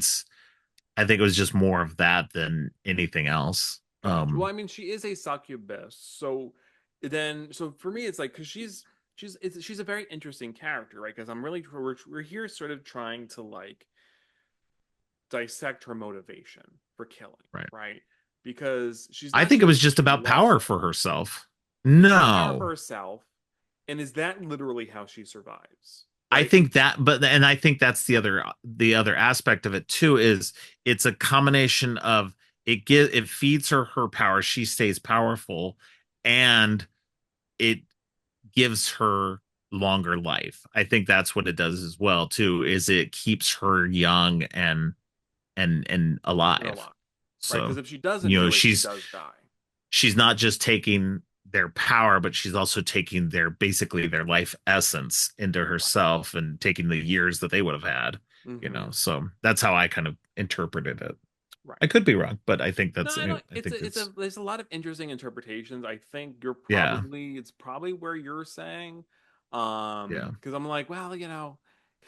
I think it was just more of that than anything else. Gotcha. Well, I mean, she is a succubus, so so for me, it's like because she's a very interesting character, right? Because we're here sort of trying to like dissect her motivation for killing, Right. right? Because she's I not think it killing was because just she about loves power it. for herself. It's about power for No. herself, and is that literally how she survives, I right? think that, but and I think that's the other aspect of it too is it's a combination of it feeds her power, she stays powerful, and it gives her longer life. I think that's what it does as well too, is it keeps her young and In a alive. lot, right? So, Because if she doesn't you know, do it, she she's does die. she's not just taking their power, but she's also taking their basically their life essence into Right. herself and taking the years that they would have had, Mm-hmm. So that's how I kind of interpreted it. Right. I could be wrong, but I think No, that's I don't. I think It's a. that's There's a lot of interesting interpretations. I think yeah, it's probably where you're saying, yeah, because I'm like, well, 'cause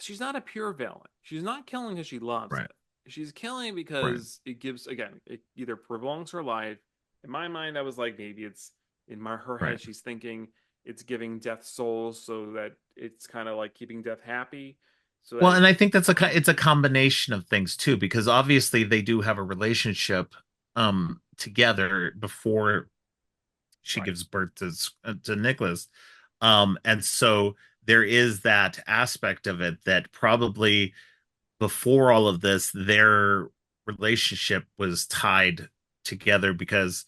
she's not a pure villain. She's not killing because she loves right, it. She's killing right, because it gives again. It either prolongs her life. In my mind, I was like, maybe it's in my her head. right. She's thinking it's giving death souls so that it's kind of like keeping death happy, so Well, that and I think it's a combination of things too, because obviously they do have a relationship together before she right. gives birth to Nicholas. And so there is that aspect of it that probably before all of this, their relationship was tied together because,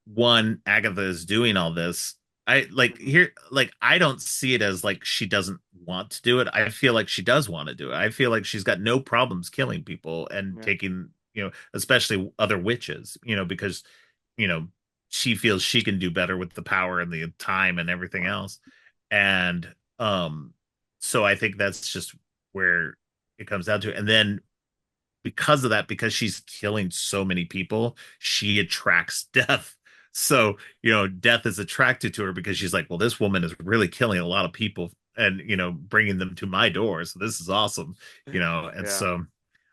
one, Agatha is doing all this. I like Mm-hmm. here, like, I don't see it as like she doesn't want to do it. I feel like she does want to do it. I feel like she's got no problems killing people and Yeah. taking, especially other witches, because, you know, she feels she can do better with the power and the time and everything Right. else. And so I think that's just where it comes down to. And then because of that, because she's killing so many people, she attracts death. So, death is attracted to her because she's like, well, this woman is really killing a lot of people and, bringing them to my door. So this is awesome, and Yeah. so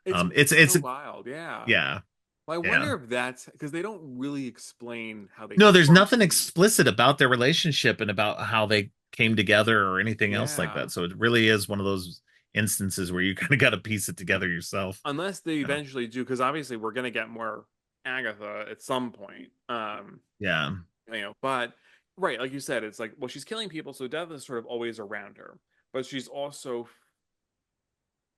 It's it's it's so a wild. Yeah. yeah, Well, I yeah. wonder if that's because they don't really explain how they No, there's first nothing meet. explicit about their relationship and about how they came together or anything else like Yeah. that. So it really is one of those instances where you kind of got to piece it together yourself. Unless they Yeah. eventually do, because obviously we're gonna get more Agatha at some point. Yeah. But right, like you said, it's like, well, she's killing people, so death is sort of always around her. But she's also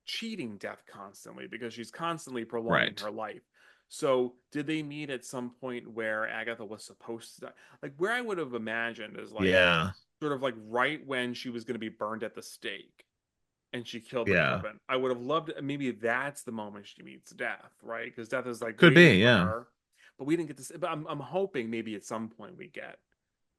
cheating death constantly because she's constantly prolonging Right. her life. So, did they meet at some point where Agatha was supposed to die? Like, where I would have imagined is like, Yeah. sort of like right when she was going to be burned at the stake and she killed the Yeah. coven. I would have loved maybe that's the moment she meets death, right? Because death is like Could waiting be. for Yeah. her. But we didn't get to see, but I'm hoping maybe at some point we get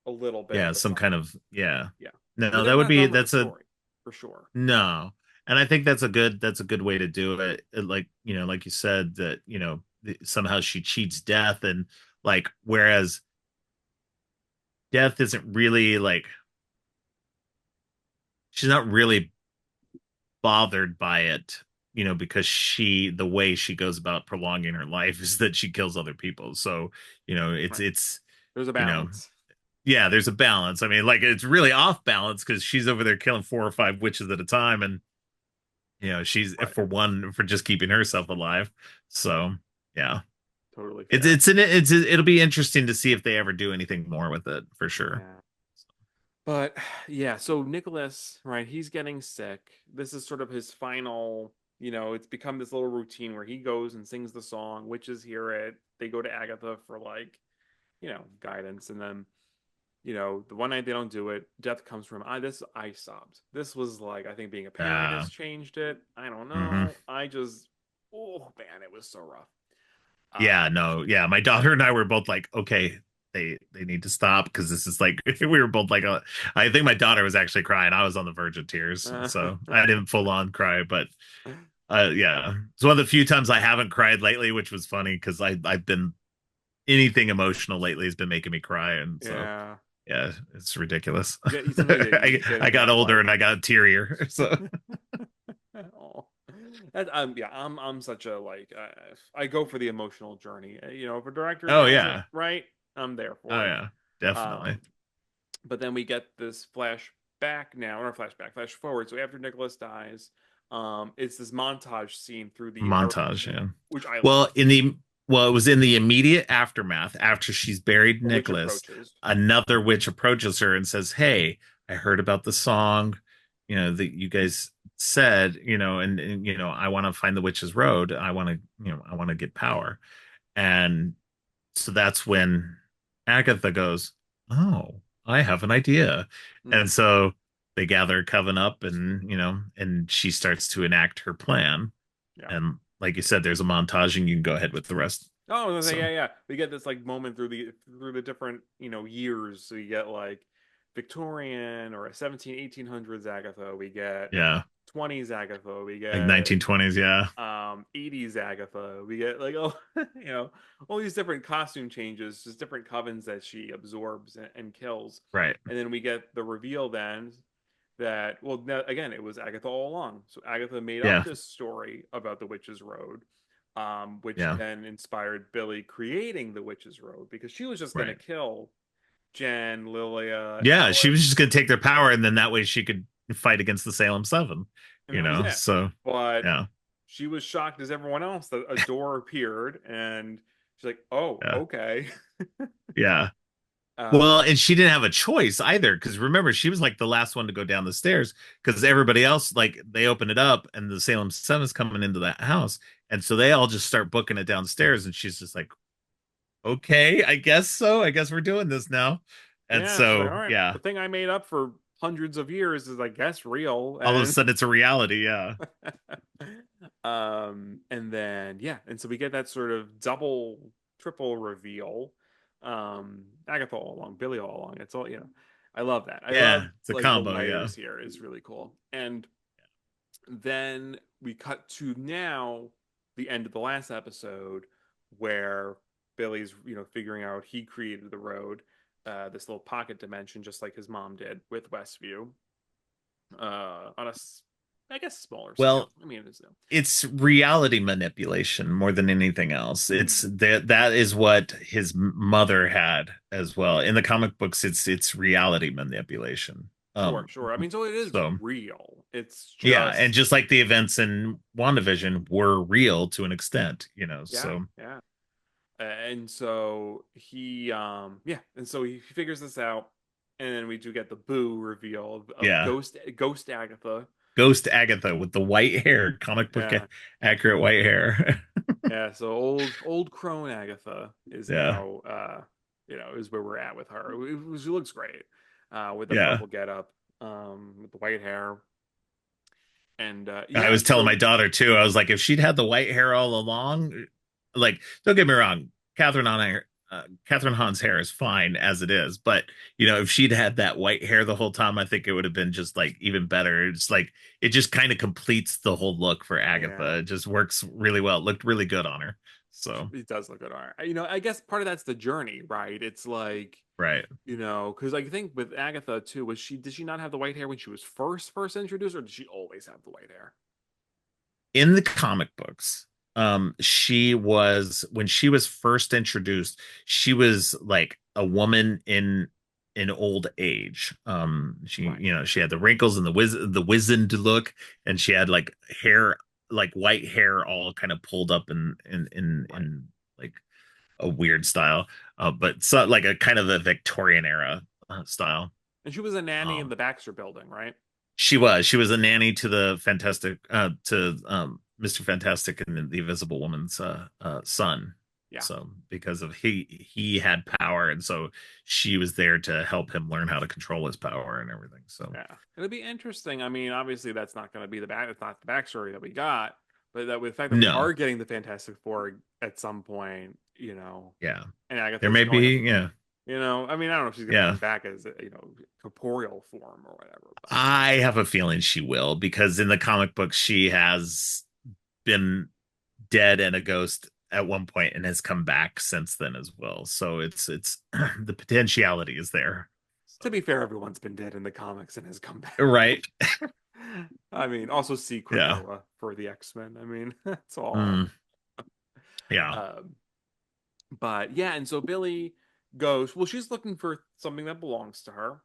a little bit Yeah. of a Some kind summary. of, yeah. Yeah. Because No, they're not done with the that's a, story, for sure. no. And I think that's a good way to do it. Like, like you said, that, somehow she cheats death and like, whereas death isn't really like, she's not really bothered by it, because the way she goes about prolonging her life is that she kills other people. So, Right. it's, There's a you know, balance. yeah, there's a balance. I mean, like it's really off balance because she's over there killing 4 or 5 witches at a time, and she's Right. for just keeping herself alive. So yeah, Totally fair. it'll be interesting to see if they ever do anything more with it for sure. Yeah. But yeah, so Nicholas, right, he's getting sick. This is sort of his final, it's become this little routine where he goes and sings the song, witches hear it. They go to Agatha for like, guidance. And then, the one night they don't do it, death comes from I sobbed. This was like, I think being a parent Uh, has changed it. I don't mhm. know. Oh man, it was so rough. Yeah, Um, no, yeah. My daughter and I were both like, okay, they need to stop because this is like we were both like, I think my daughter was actually crying. I was on the verge of tears, so I didn't full on cry, but yeah, it's one of the few times I haven't cried lately, which was funny because I've been anything emotional lately has been making me cry, and so yeah. yeah, it's ridiculous. Sometimes you I get I into got that older like and I got tearier, so oh. Yeah, I'm such a like I go for the emotional journey. If a director Oh nails it yeah. right, I'm there Oh for it. yeah. Definitely. Um, but then we get this flashback now, or flashback, flash forward. So after Nicholas dies, it's this montage scene through the Montage, yeah. which I Well, love. it was in the immediate aftermath after she's buried A witch Nicholas, approaches. another witch approaches her and says, "Hey, I heard about the song, that you guys said, and I want to find the witch's road. I want to get power." And so that's when Agatha goes, "Oh, I have an idea." And Hmm. so they gather Coven up and she starts to enact her plan. Yeah. And like you said, there's a montage and you can go ahead with the rest. Oh, I was gonna say, So yeah, yeah. We get this like moment through the different, years. So you get like Victorian or a 1800s Agatha. We get yeah, 20s Agatha. We like get 1920s. Yeah, 80s Agatha. We get like all these different costume changes, just different covens that she absorbs and kills. right. And then we get the reveal then that again, it was Agatha all along. So Agatha made up Yeah, this story about the Witch's Road, which yeah, then inspired Billy creating the Witch's Road because she was just gonna right. kill Jen, Lilia, Yeah, she was just Alice, going to take their power and then that way she could fight against the Salem Seven, and that was it. So But yeah, she was shocked as everyone else that a door appeared, and she's like, "Oh, yeah, okay." yeah. Well, um, and she didn't have a choice either because remember, she was like the last one to go down the stairs because everybody else, like, they open it up and the Salem Seven is coming into that house. And so they all just start booking it downstairs. And she's just like, okay, I guess so. I guess we're doing this now. And yeah, she's like, "All so, right, yeah, the thing I made up for hundreds of years is, I guess, real." all of a And sudden it's a reality. Yeah. and then yeah, and so we get that sort of double, triple reveal. Agatha all along, Billy all along. It's all, I love that. I love Yeah. It's a like the combo. Yeah. layers here. It's really cool. And then we cut to now the end of the last episode where Billy's, figuring out he created the road, this little pocket dimension, just like his mom did with Westview, on I guess, smaller scale. Well, I mean, it's it's reality manipulation more than anything else. It's mm, that is what his mother had as well. In the comic books, it's reality manipulation. sure, sure. I mean, so it is So real. It's yeah, and just, just like the events in WandaVision were real to an extent, yeah, so yeah. And so yeah, and so he figures this out, and then we do get the boo reveal of yeah. Ghost Agatha. Ghost Agatha with the white hair, comic book Yeah, accurate white hair. yeah. So old crone Agatha is Yeah. now, is where we're at with her. She looks great, with the Yeah. purple getup, with the white hair, and I yeah. was telling my So daughter too. I was like, if she'd had the white hair all along, like, don't get me wrong, Catherine Hahn's hair is fine as it is, but if she'd had that white hair the whole time, I think it would have been just like even better. It's like it just kind of completes the whole look for yeah, Agatha. It just works really well. It looked really good on her. So it does look good on her. I guess part of that's the journey, right? It's like, right. because I think with Agatha too, did she not have the white hair when she was first introduced, or did she always have the white hair? In the comic books, she was when she was first introduced, she was like a woman in old age. She Right, she had the wrinkles and the wizened look, and she had like hair, like white hair, all kind of pulled up right. in like a weird style, but so like a kind of a Victorian era style. And she was a nanny in Um, the Baxter building, right? she was a nanny to the fantastic to Mr. Fantastic and the Invisible Woman's son. Yeah, So because of he had power, and so she was there to help him learn how to control his power and everything. So yeah. It'll be interesting. I mean, obviously that's not going to be it's not the backstory that we got, but that with the fact that we no, are getting the Fantastic Four at some point, yeah, and there Agatha's may going to, be, yeah, I mean, I don't know if she's going to yeah. come back as corporeal form or whatever, but I have a feeling she will because in the comic book she has been dead and a ghost at one point and has come back since then as well. So it's the potentiality is there. to So be fair, everyone's been dead in the comics and has come back. right. I mean, also see Yeah. Krakoa for the X-Men. I mean, that's all. Mm, yeah. Um, but yeah, and so Billy goes, well, she's looking for something that belongs to her.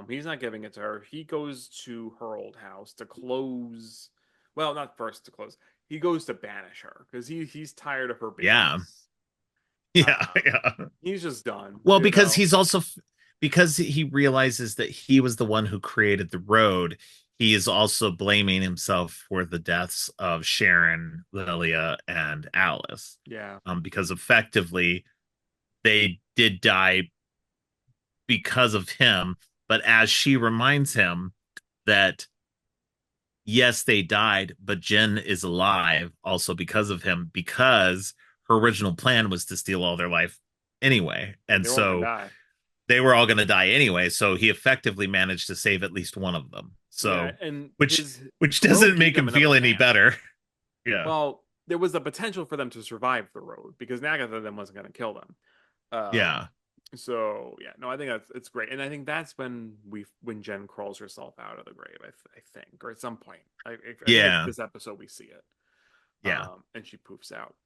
He's not giving it to her. He goes to her old house to close. Well, not first to close. He goes to banish her because he's tired of her Yeah. babies. Yeah. Um, Yeah. he's just done, Well, you because know. he's also because he realizes that he was the one who created the road, he is also blaming himself for the deaths of Sharon, Lilia, and Alice. Yeah, Because effectively they did die because of him, but as she reminds him that yes, they died, but Jen is alive also because of him, because her original plan was to steal all their life anyway. and And they're all gonna so die. they were all going to die anyway. So he effectively managed to save at least one of them. Yeah, So, and which his which the road doesn't gave make them him another feel any chance. better. Yeah. Well, there was the potential for them to survive the road because Nagatha then wasn't going to kill them. Yeah. So yeah, no, I think that's it's great, and I think that's when Jen crawls herself out of the grave. I think, or at some point, I think it's Yeah. this episode we see it, Yeah. and she poofs out.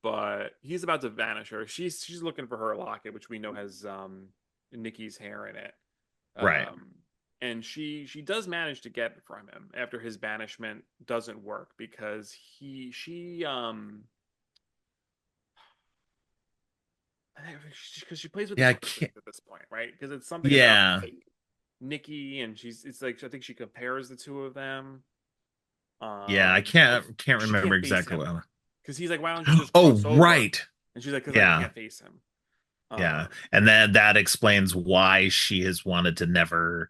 But he's about to vanish her. She's looking for her locket, which we know has Nikki's hair in it. Right. Um, and she does manage to get it from him after his banishment doesn't work because he she because she plays with the Yeah. I perfect can't. at this point, right? Because it's something about Yeah. like Nikki and she's it's like I think she compares the two of them. Yeah. I Like can't she remember can't face exactly him what. because he's like, why don't you just Oh, cross over? right. And she's like, because I Yeah. can't face him. Yeah. Um, And then that explains why she has wanted to never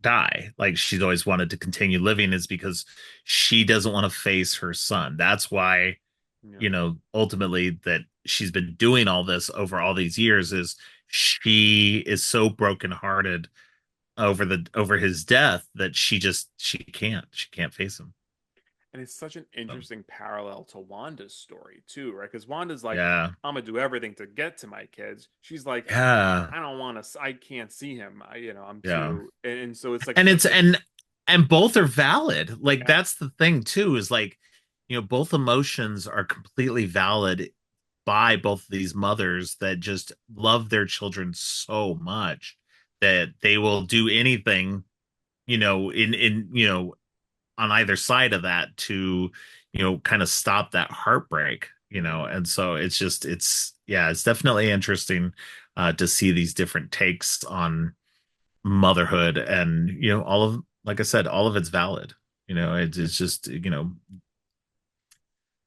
die. Like she's always wanted to continue living is because she doesn't want to face her son. That's why, yeah. ultimately that she's been doing all this over all these years is she is so brokenhearted over his death that she can't face him. And it's such an So, interesting parallel to Wanda's story too, right? Because Wanda's like, yeah. I'm gonna do everything to get to my kids. She's like, Yeah. I don't want to. I can't see him. I'm Yeah. too. And so it's like And such it's a and both are valid. Like yeah, that's the thing too, is like, both emotions are completely valid by both of these mothers that just love their children so much that they will do anything, in on either side of that to, kind of stop that heartbreak, yeah. and so it's definitely interesting to see these different takes on motherhood, and all of, like I said, all of it's valid. It's just,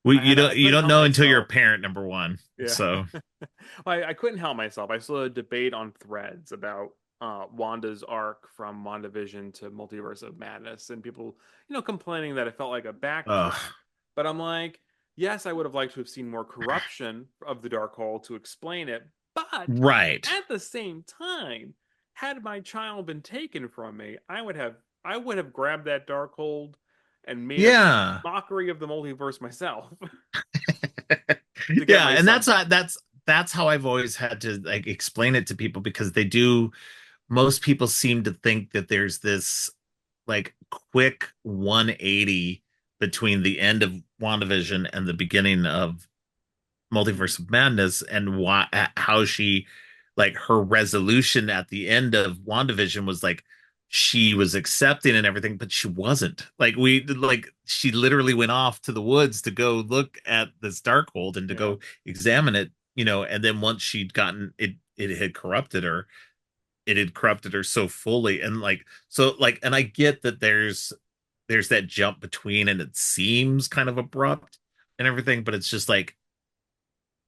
I you couldn't don't help know until you're a myself. parent, number one. Yeah. So I couldn't help myself. I saw a debate on Threads about Wanda's arc from WandaVision to Multiverse of Madness, and people, complaining that it felt like a uh backtrack. But I'm like, yes, I would have liked to have seen more corruption of the Darkhold to explain it. But right. at the same time, had my child been taken from me, I would have grabbed that Darkhold and made a Yeah. mockery of the multiverse myself to get Yeah, my and son back. that's how I've always had to like explain it to people, because they do most people seem to think that there's this like quick 180 between the end of WandaVision and the beginning of Mhm. Multiverse of Madness, and why how she, like, her resolution at the end of WandaVision was like she was accepting and everything, but she wasn't. Like she literally went off to the woods to go look at this Darkhold and to Yeah. go examine it, and then once she'd gotten it, it had corrupted her so fully, and like so like and I get that there's that jump between, and it seems kind of abrupt and everything, but it's just like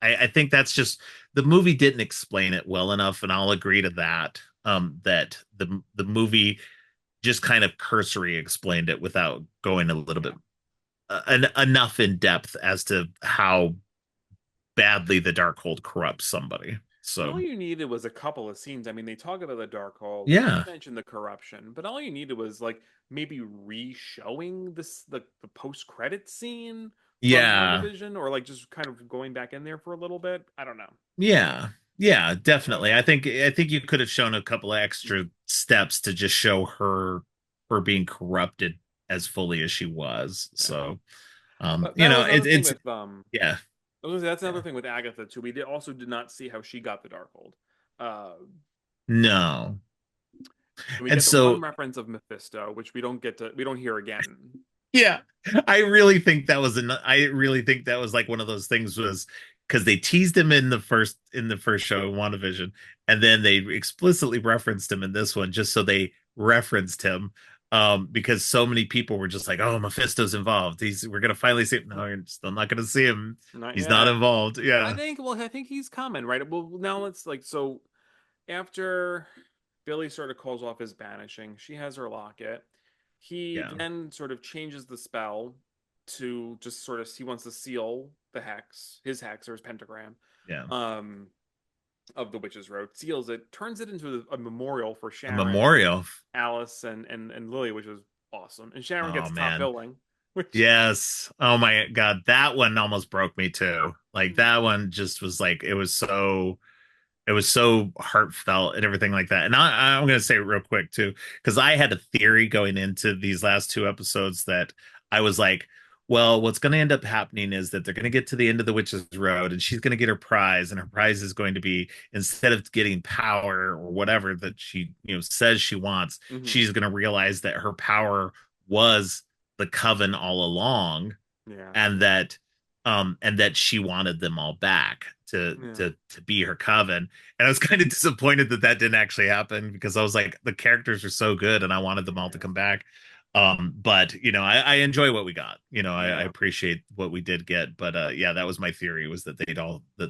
I think that's just the movie didn't explain it well enough, and I'll agree to that. That the movie just kind of cursory explained it without going a little bit Yeah. enough in depth as to how badly the Darkhold corrupts somebody. And So all you needed was a couple of scenes. I mean, they talk about the Darkhold, they do yeah, mention the corruption, but all you needed was like maybe re-showing the post-credit scene from yeah, WandaVision, or like just kind of going back in there for a little bit. I don't know. yeah, yeah, But definitely. I think you could have shown a couple of extra steps to just show her her being corrupted as fully as she was. Yeah. So, But that was another thing it's with yeah, I was gonna say that's another yeah, thing with Agatha too. Also did not see how she got the Darkhold. Uh, no, and we and get the one so reference of Mephisto, which we don't hear again. yeah, I really think that was I really think that was like one of those things was because they teased him in the first show in WandaVision, and then they explicitly referenced him in this one just so they referenced him. Because so many people were just like, "Oh, Mephisto's involved. We're gonna finally see him." No, you're still not gonna see him. Not He's not yet. involved. Yeah, I think he's coming, right? Well, now let's like so after Billy sort of calls off his banishing, she has her locket. He yeah, then sort of changes the spell to just sort of he wants to seal the hex, his hex or his pentagram, yeah. um, of the Witch's Road, seals it, turns it into a memorial for A Sharon, memorial. Alice, and Lily, which was awesome. And Sharon Oh gets top man. billing, which Yes. Oh my God. That one almost broke me too. Like that one just was like it was so heartfelt and everything like that. And I'm going to say it real quick too, because I had a theory going into these last two episodes that I was like, well, what's going to end up happening is that they're going to get to the end of the Witch's Road and she's going to get her prize. And her prize is going to be instead of getting power or whatever that she, says she wants, mm-hmm. she's going to realize that her power was the coven all along Yeah, and that she wanted them all back yeah, to be her coven. And I was kind of disappointed that that didn't actually happen because I was like the characters are so good and I wanted them all to yeah, come back. But I enjoy what we got. I yeah. appreciate what we did get. But yeah, that was my theory was that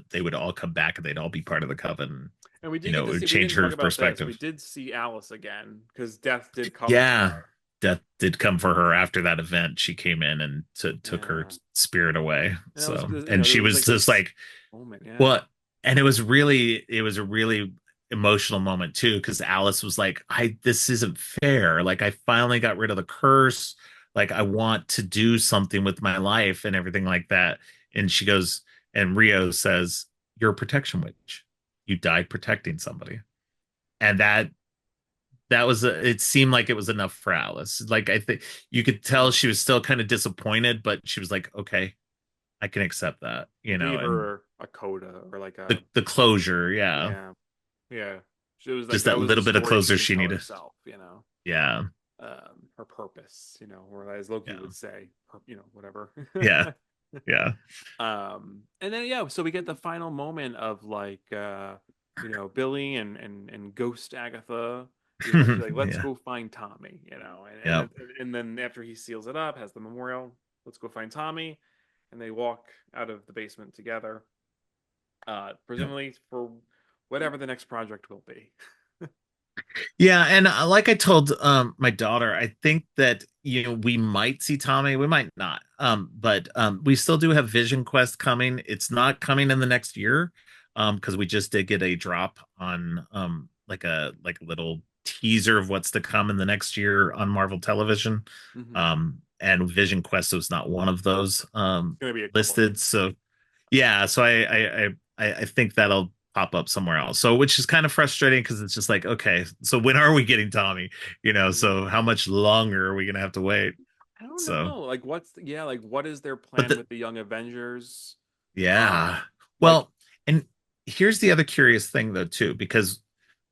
they would all come back and they'd all be part of the coven. And we did get It to see. would We change didn't her talk about this. We perspective. did see Alice again because Death did come for Yeah, her. death did come for her after that event. She came in and took her Yeah, spirit away. and that was So, there and she was was like just this like, moment. Yeah, well, and it was a really emotional moment too, because Alice was like, this isn't fair. Like, I finally got rid of the curse. Like, I want to do something with my life and everything like that. And she goes, and Rio says, "You're a protection witch. You died protecting somebody." And it seemed like it was enough for Alice. Like I think you could tell yeah. she was still kind of disappointed, but she was like, okay, I can accept that, It gave and her a coda or like a the closure, yeah. yeah, yeah. She was like Just that that was the little bit of story she closer can she tell needed. herself. Yeah. Her purpose. Or as Loki Yeah. would say, whatever. Yeah. Yeah. And then yeah, so we get the final moment of like Billy and Ghost Agatha, she's like, let's Yeah. go find Tommy, Yeah. and then after he seals it up, has the memorial, let's go find Tommy, and they walk out of the basement together, Yeah. presumably for whatever the next project will be. Yeah, and like I told my daughter, I think that we might see Tommy, we might not. But we still do have Vision Quest coming. It's not coming in the next year, because we just did get a drop on like a little teaser of what's to come in the next year on Marvel Television. Hmm. And Vision Quest was not one of those It's gonna be a couple of listed. years. So yeah, so I think that'll pop up somewhere else. So which is kind of frustrating because it's just like, okay, so when are we getting Tommy? So how much longer are we gonna have to wait? I don't So, know. Like, like, what is their but plan with the Young Avengers? yeah. Like, Well, and here's the other curious thing though, too, because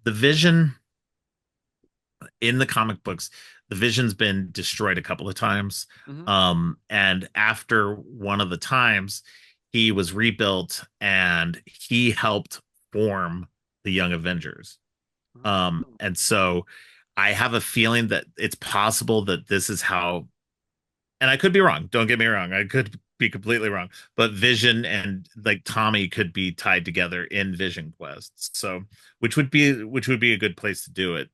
the Vision in the comic books, the Vision's been destroyed a couple of times. mhm. And after one of the times, he was rebuilt and he helped form the Young Avengers. Oh. And so I have a feeling that it's possible that this is how, and I could be wrong. Don't get me wrong. I could be completely wrong, but Vision and like Tommy could be tied together in Vision Quests. So, which would be a good place to do it.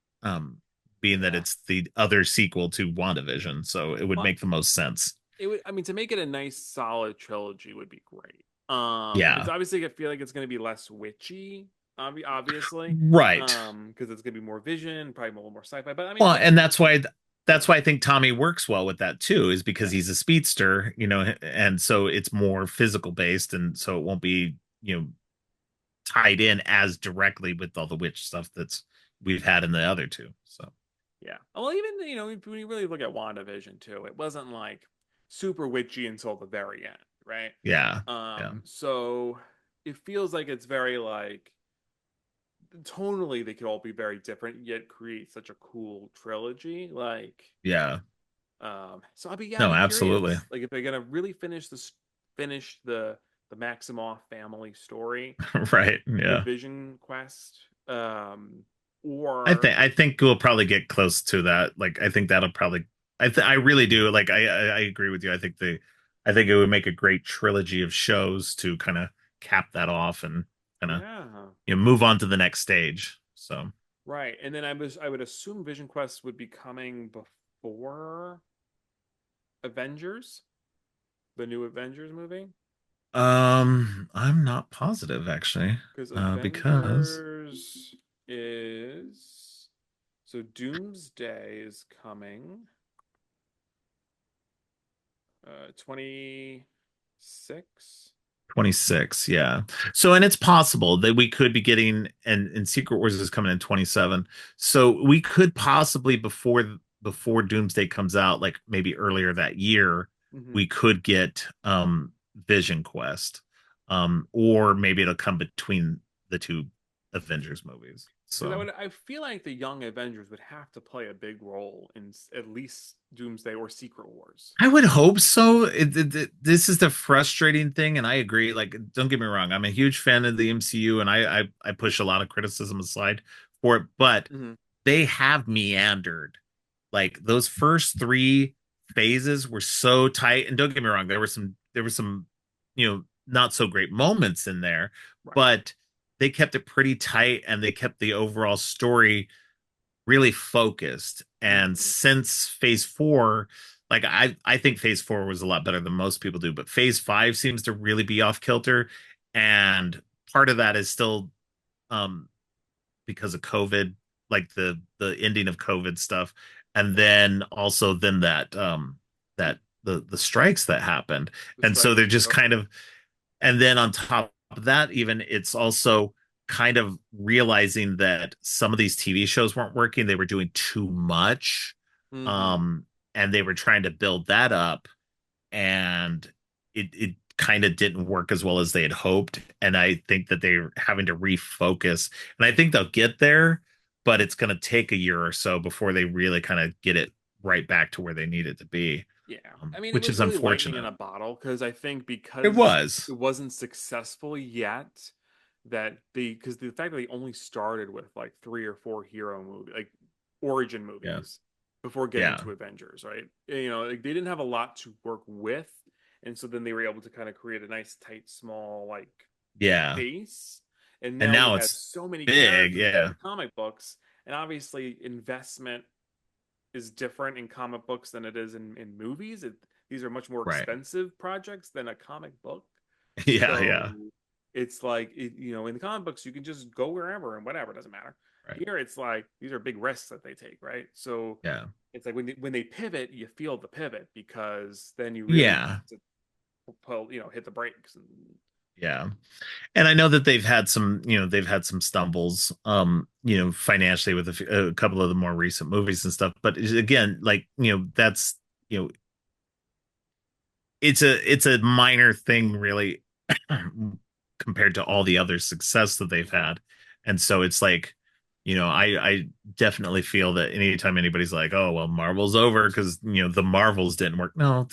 Being that Yeah. it's the other sequel to WandaVision, so it would Well, make the most sense. it would. I mean, to make it a nice, solid trilogy would be great. It's Yeah. obviously I feel like it's going to be less witchy, obviously, Right. because it's going to be more Vision, probably a little more sci-fi. But I mean, Well, look, and yeah, that's why I think Tommy works well with that too, is because yeah, he's a speedster, and so it's more physical based, and so it won't be, tied in as directly with all the witch stuff that's we've had in the other two. So Yeah. Well, even when you really look at WandaVision too, it wasn't like super witchy until the very end, right? Yeah. Yeah. So it feels like it's very like tonally they could all be very different, yet create such a cool trilogy. Like, Yeah. so I'd No, be absolutely. curious, like if they're gonna really finish the Maximoff family story Right. with Yeah. Vision Quest, I or think we'll probably get close to that. Like I think that'll probably I really do. Like I agree with you. I think it would make a great trilogy of shows to kind of cap that off and kind of yeah. move on to the next stage. So Right. And then I would assume Vision Quest would be coming before Avengers, the new Avengers movie. I'm not positive actually. Because Because Avengers is so Doomsday is coming 26. 26, yeah. So, and it's possible that we could be getting, and Secret Wars is coming in 27. So we could possibly before Doomsday comes out, like maybe earlier that year, Mm-hmm. we could get Vision Quest. Or maybe it'll come between the two Avengers movies. Because So I feel like the young Avengers would have to play a big role in at least Doomsday or Secret Wars. I would hope so. This is the frustrating thing, and I agree. Like, don't get me wrong, I'm a huge fan of the MCU, and I push a lot of criticism aside for it, but Mm-hmm. they have meandered. Like those first three phases were so tight, and don't get me wrong, there were some not so great moments in there, Right. but they kept it pretty tight, and they kept the overall story really focused. And Mm-hmm. since phase four, like I think phase four was a lot better than most people do, but phase five seems to really be off kilter. And part of that is still um because of COVID, like the ending of COVID stuff. And then also then that the strikes that happened. The And so strikes. they're just Yep. kind of, and then on top of that, even it's also kind of realizing that some of these TV shows weren't working. They were doing too much. Mm-hmm. Um, and they were trying to build that up, and it kind of didn't work as well as they had hoped. And I think that they're having to refocus. And I think they'll get there, but it's gonna take a year or so before they really kind of get it right back to where they need it to be. Yeah. I mean, it Which was is really lightning in unfortunate. a bottle because I think It because was. it wasn't successful yet, because the fact that they only started with like three or four hero movie like origin Yeah. movies before getting Yeah. to Avengers, right? Like they didn't have a lot to work with, and so then they were able to kind of create a nice, tight, small like Yeah. base. And And now we now have it's so many big. characters in Yeah. the comic books, and obviously investment is different in comic books than it is in movies. These are much more Right. expensive projects than a comic book. Yeah. So Yeah. it's like, in the comic books, you can just go wherever and whatever, it doesn't matter. Right. Here, it's like these are big risks that they take, right? So Yeah. it's like when they pivot, you feel the pivot because then you really Yeah. have to pull, hit the brakes. And Yeah. And I know that they've had some stumbles, financially with a couple of the more recent movies and stuff. But again, like, that's, you know, it's a minor thing, really, compared to all the other success that they've Mhm. had. And so it's like, I definitely feel that anytime anybody's like, oh well, Marvel's over because the Marvels didn't work. No,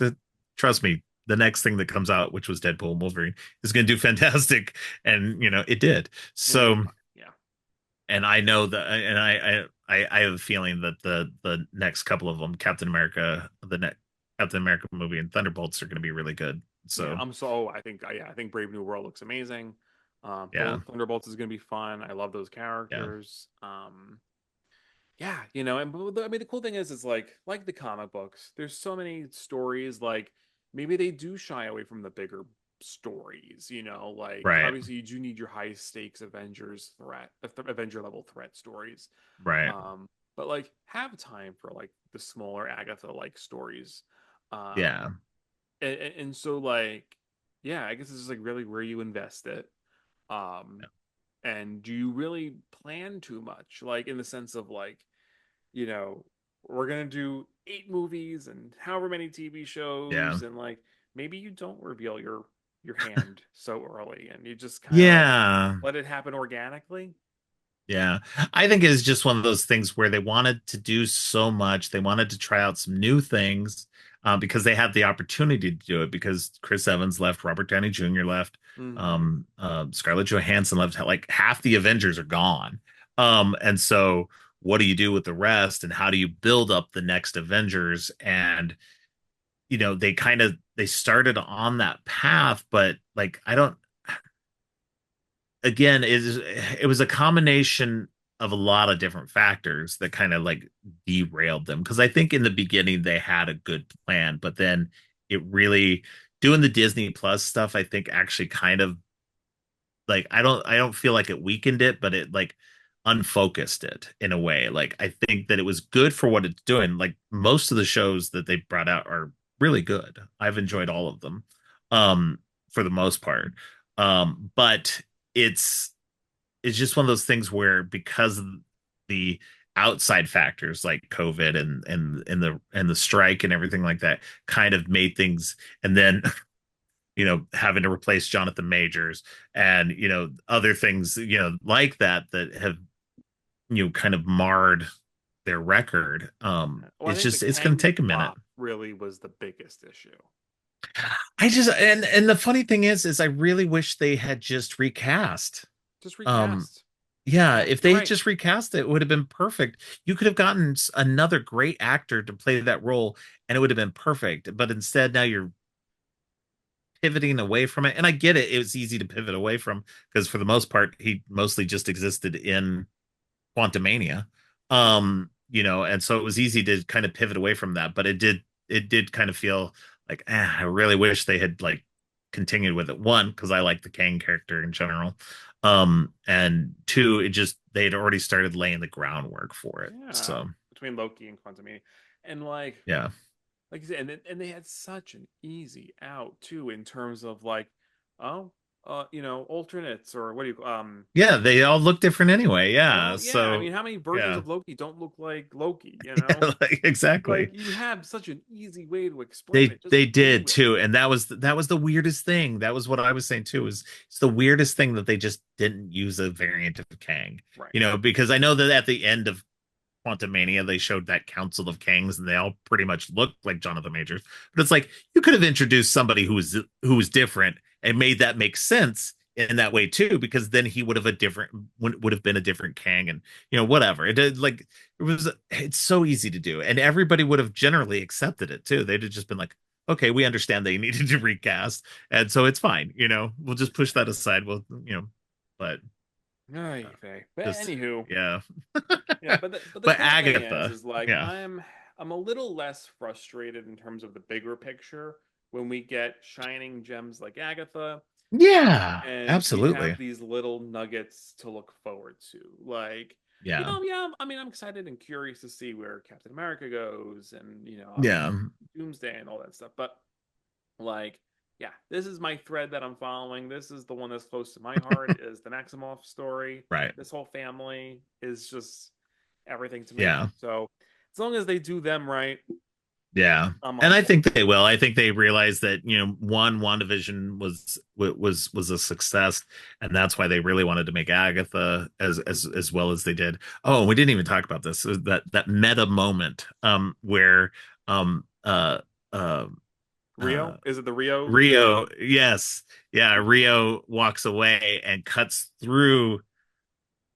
trust me, the next thing that comes out, which was Deadpool and Wolverine, is going to do fantastic, and it did. And it did So, fine. Yeah. and I know that, and I have a feeling that the next couple of them, the next Captain America movie and Thunderbolts, are going to be really good. Yeah, So I think, yeah, I think Brave New World looks amazing. yeah, Thunderbolts is going to be fun. I love those yeah, characters. Yeah, I mean, the cool thing is like the comic books. There's so many stories. Like maybe they do shy away from the bigger stories. Like right, obviously you do need your high stakes Avenger level threat stories. right, Um, but like have time for like the smaller Agatha like stories. yeah, And so like, yeah, I guess it's just like really where you invest it. Um, and do you really plan too much? Like in the sense of like, you know, we're gonna do 8 movies and however many TV Yeah. shows, and like maybe you don't reveal your hand so early, and you just kind of Yeah. let it happen organically. Yeah. I think it's just one of those things where they wanted to do so much. They wanted to try out some new things because they had the opportunity to do it because Chris Evans left, Robert Downey Jr. left, Mm-hmm. Scarlett Johansson left. Like half the Avengers are gone. And so what do you do with the rest and how do you build up the next Avengers? And they started on that path, but like I don't again, it was a combination of a lot of different factors that kind of like derailed them. Because I think in the beginning they had a good plan, but then it really doing the Disney Plus stuff, I think actually kind of like I don't feel like it weakened it, but it like unfocused it in a way. Like I think that it was good for what it's doing. Like most of the shows that they brought out are really good. I've enjoyed all of them, um, for the most part. But it's it's just one of those things where because of the outside factors like COVID and the strike and everything like that kind of made things, and then having to replace Jonathan Majors and other things like that that have kind of marred their record. Well, I It's think the just it's going to Kang take a minute. flop really was the biggest issue. I just and the funny thing is I really wish they had just recast. Just Um, recast. yeah, Yeah, if you're they right. just recast it, it would have been perfect. You could have gotten another great actor to play that role, and it would have been perfect. But instead, now you're pivoting away from it. And I get it; it was easy to pivot away from because for the most part, he mostly just existed in Quantumania. And so it was easy to kind of pivot away from that. But it did kind of feel like I really wish they had like continued with it. One, because I like the Kang character in general. And two, it just they had already started laying the groundwork for it. Yeah, So between Loki and Quantumania, and yeah. like you said, and they had such an easy out too in terms of like, oh, alternates or what do you Yeah, they all look different anyway. Yeah. well, yeah. I So mean, how many versions yeah. of Loki don't look like Loki? Yeah, like, exactly. Like you have such an easy way to explain They it. Just they do did it. too, and that was the weirdest thing. That was what I was saying too. Is it's the weirdest thing that they just didn't use a variant of Kang. Right. Because I know that at the end of Quantum Mania they showed that Council of Kangs, and they all pretty much looked like Jonathan Majors. But it's like you could have introduced somebody who was different and made that make sense in that way too, because then he would have been a different Kang, and whatever. It did like it's so easy to do, and everybody would have generally accepted it too. They'd have just been like, okay, we understand that you needed to recast, and so it's fine. We'll just push that aside. But uh, Ay, vey. But just anywho, yeah. yeah. But the But cool thing Agatha, is like yeah. I'm a little less frustrated in terms of the bigger picture when we get shining gems like Agatha, Yeah, and we have absolutely. these little nuggets to look forward to. Like, Yeah. yeah, I mean, I'm excited and curious to see where Captain America goes, and Yeah. Doomsday and all that stuff. But like, yeah, this is my thread that I'm following. This is the one that's close to my heart. Is the Maximoff story? Right. This whole family is just everything to me. Yeah. So as long as they do them right, Yeah. I'm And on I board. think they will. I think they realized that, WandaVision was a success, and that's why they really wanted to make Agatha as well as they did. Oh, and we didn't even talk about this. That meta moment where um uh uh uh Rio, is it the Rio? Rio, yes. Yeah, Rio walks away and cuts through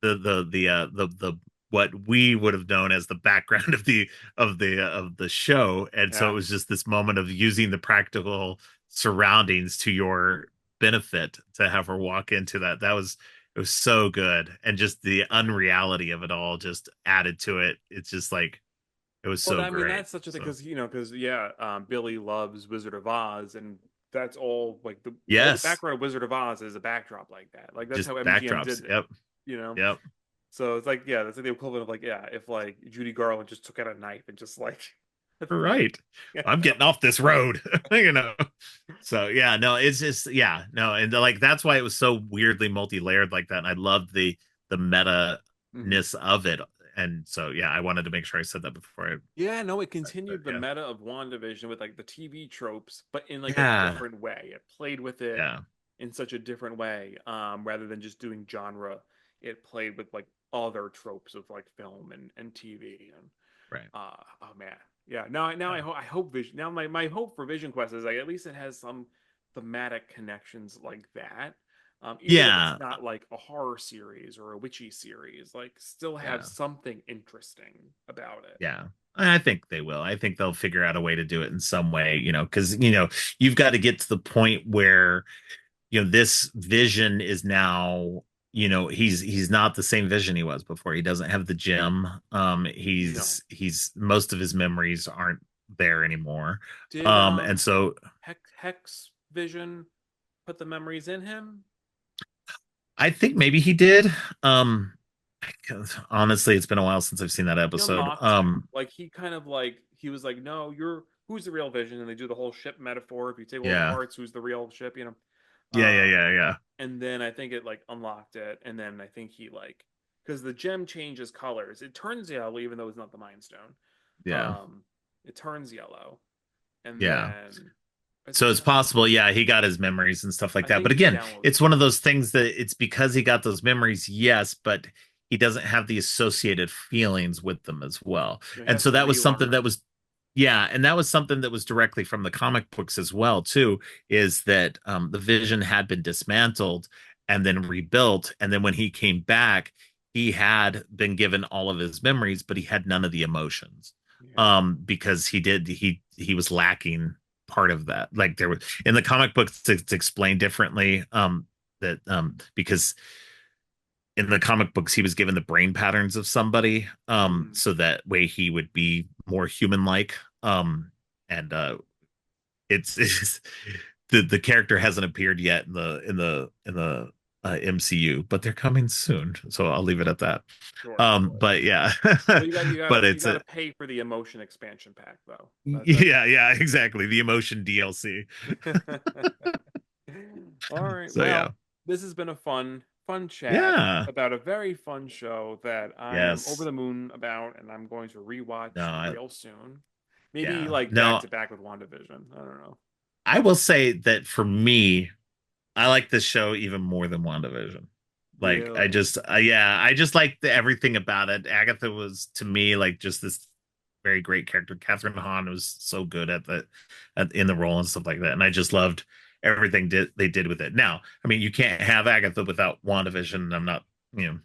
the what we would have known as the background of the show, and so it Yeah. was just this moment of using the practical surroundings to your benefit to have her walk into it was so good, and just the unreality of it all just added to it. It's just like it was Well, so I mean, great. that's such a thing So because yeah, Billy loves Wizard of Oz, and that's all like the all the yes, background of Wizard of Oz is a backdrop like that. Like that's just how MGM backdrops. did it, Yep. you know. Yep. So it's like yeah, that's like the equivalent of like yeah, if like Judy Garland just took out a knife and just like Right. you I'm know. getting off this road. So yeah, no, it's just yeah, no, and like that's why it was so weirdly multi-layered like that. And I loved the meta Mhm. ness of it. And so yeah, I wanted to make sure I said that before I Yeah, no, it said that. continued the Yeah. meta of WandaVision with like the TV tropes, but in like a Yeah. different way. It played with it Yeah. in such a different way, rather than just doing genre. It played with like other tropes of like film and TV and Right. oh man, yeah. Now Yeah. I hope Vision. Now my hope for Vision Quest is like at least it has some thematic connections like that. Even if it's Yeah. not like a horror series or a witchy series, like still have Yeah. something interesting about it. Yeah. I think they will. I think they'll figure out a way to do it in some way, because you've got to get to the point where this Vision is now, he's not the same Vision he was before. He doesn't have the gem. No. He's most of his memories aren't there anymore. Did And so Hex Vision put the memories in him? I think maybe he did. Um, 'Cause honestly, it's been a while since I've seen that He episode. unlocked him. Like he kind of like he was like, no, you're who's the real Vision, and they do the whole ship metaphor. If you take all the Yeah. parts, who's the real ship? Yeah, yeah, yeah, yeah. And then I think it like unlocked it, and then I think he like because the gem changes colors. It turns yellow, even though it's not the Mind Stone. Yeah. Um, it turns yellow, and Yeah. then is So it it's possible, yeah, he got his memories and stuff like I that. think But he again, downloaded it's them. one of those things that it's because he got those memories, yes, but he doesn't have the associated feelings with them as well. He And has so to that was something relearn. that was, yeah, and that was something that was directly from the comic books as well, too, is that the Vision had been dismantled and then rebuilt. And then when he came back, he had been given all of his memories, but he had none of the emotions. Yeah. Because he was lacking part of that. Like there was in the comic books, it's explained differently. That because in the comic books he was given the brain patterns of somebody, Mm. so that way he would be more human like. And it's the character hasn't appeared yet in the MCU, but they're coming soon. So I'll leave it at that. Sure, sure. But yeah, Well, but you it's got to a pay for the emotion expansion pack though. That's yeah, yeah, exactly. The emotion DLC. all right. So yeah. Well, this has been a fun chat Yeah. about a very fun show that I am over Yes. the moon about, and I'm going to No, rewatch real soon. Maybe yeah. like back No, to back with WandaVision. I don't know. I will say that for me, I like this show even more than WandaVision. Like Really? yeah, I just like everything about it. Agatha was to me like just this very great character. Catherine Hahn was so good in the role and stuff like that, and I just loved everything they did with it. Now, I mean, you can't have Agatha without WandaVision. I'm not, you know,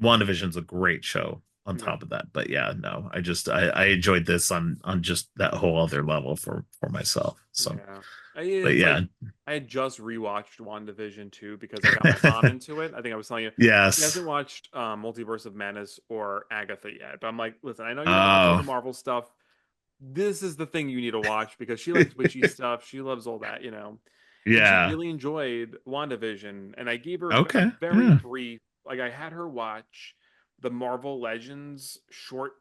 WandaVision's a great show on Yeah. top of that. But yeah, no, I enjoyed this on just that whole other level for myself. So, Yeah. but It's yeah, like I had just rewatched WandaVision too because I got my mom into it. I think I was telling you she yes. hasn't watched Multiverse of Madness or Agatha yet. But I'm like, listen, I know you don't watch all the Oh, Marvel stuff. This is the thing you need to watch because she likes witchy stuff. She loves all that. And she yeah. really enjoyed WandaVision. And I gave her a Okay. very Yeah. brief, like I had her watch the Marvel Legends short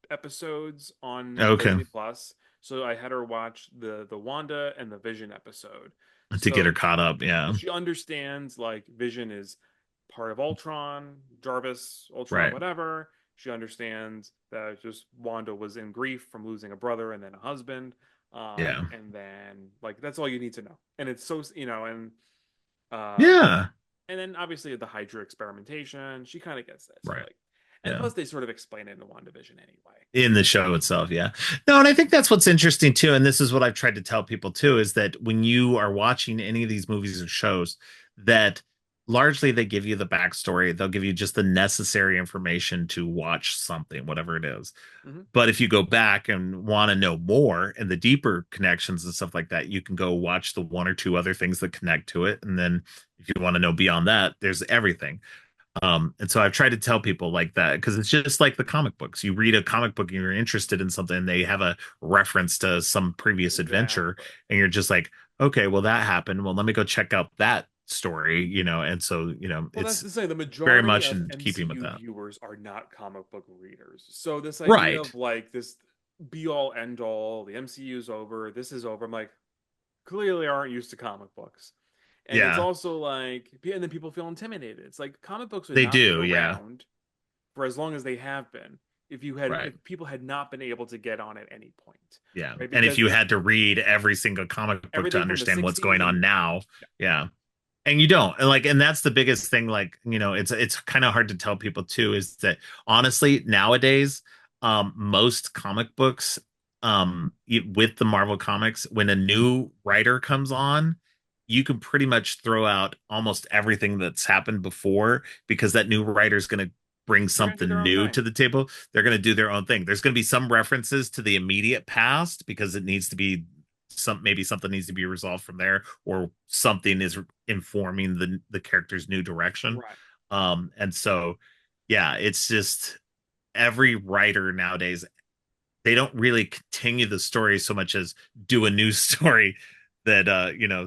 episodes on Okay. Disney Plus. So I had her watch the Wanda and the Vision episode. To get her So caught up. so Yeah. she understands like Vision is part of Ultron, Jarvis, Ultron, Right. whatever. She understands that just Wanda was in grief from losing a brother and then a husband. Yeah. And then like that's all you need to know. And it's so uh Yeah. and then obviously the Hydra experimentation, she kind of gets this. Right. Like and Yeah. plus they sort of explain it in the WandaVision anyway. In the show itself, yeah. No, and I think that's what's interesting too, and this is what I've tried to tell people too, is that when you are watching any of these movies or shows, that largely they give you the backstory, they'll give you just the necessary information to watch something, whatever it is. Hmm. But if you go back and want to know more and the deeper connections and stuff like that, you can go watch the one or two other things that connect to it. And then if you want to know beyond that, there's everything. And so I've tried to tell people like that because it's just like the comic books. You read a comic book and you're interested in something, and they have a reference to some previous adventure, Exactly. and you're just like, okay, well, that happened. Well, let me go check out that story, and so, Well, that's it's to say the very majority much of in keeping with MCU that. viewers are not comic book readers. So this idea Right. of like this be all end all, the MCU's over, this is over. I'm like, clearly aren't used to comic books. And it's Yeah, also like, and then people feel intimidated. It's like comic books have they not been do. Yeah. around for as long as they have been, Right. if people had not been able to get on at any point, Yeah. right? And if Because you had to read every single comic book to everything from the understand what's 60s going on and now, yeah, yeah. And you don't. And like, and that's the biggest thing, like, it's kind of hard to tell people too, is that honestly, nowadays, most comic books, with the Marvel comics, when a new writer comes on, you can pretty much throw out almost everything that's happened before because that new writer is going to bring they're gonna do their something own new thing. to the table. They're going to do their own thing. There's going to be some references to the immediate past because it needs to be maybe something needs to be resolved from there, or something is informing the character's new direction. Right. And so yeah, it's just every writer nowadays, they don't really continue the story so much as do a new story that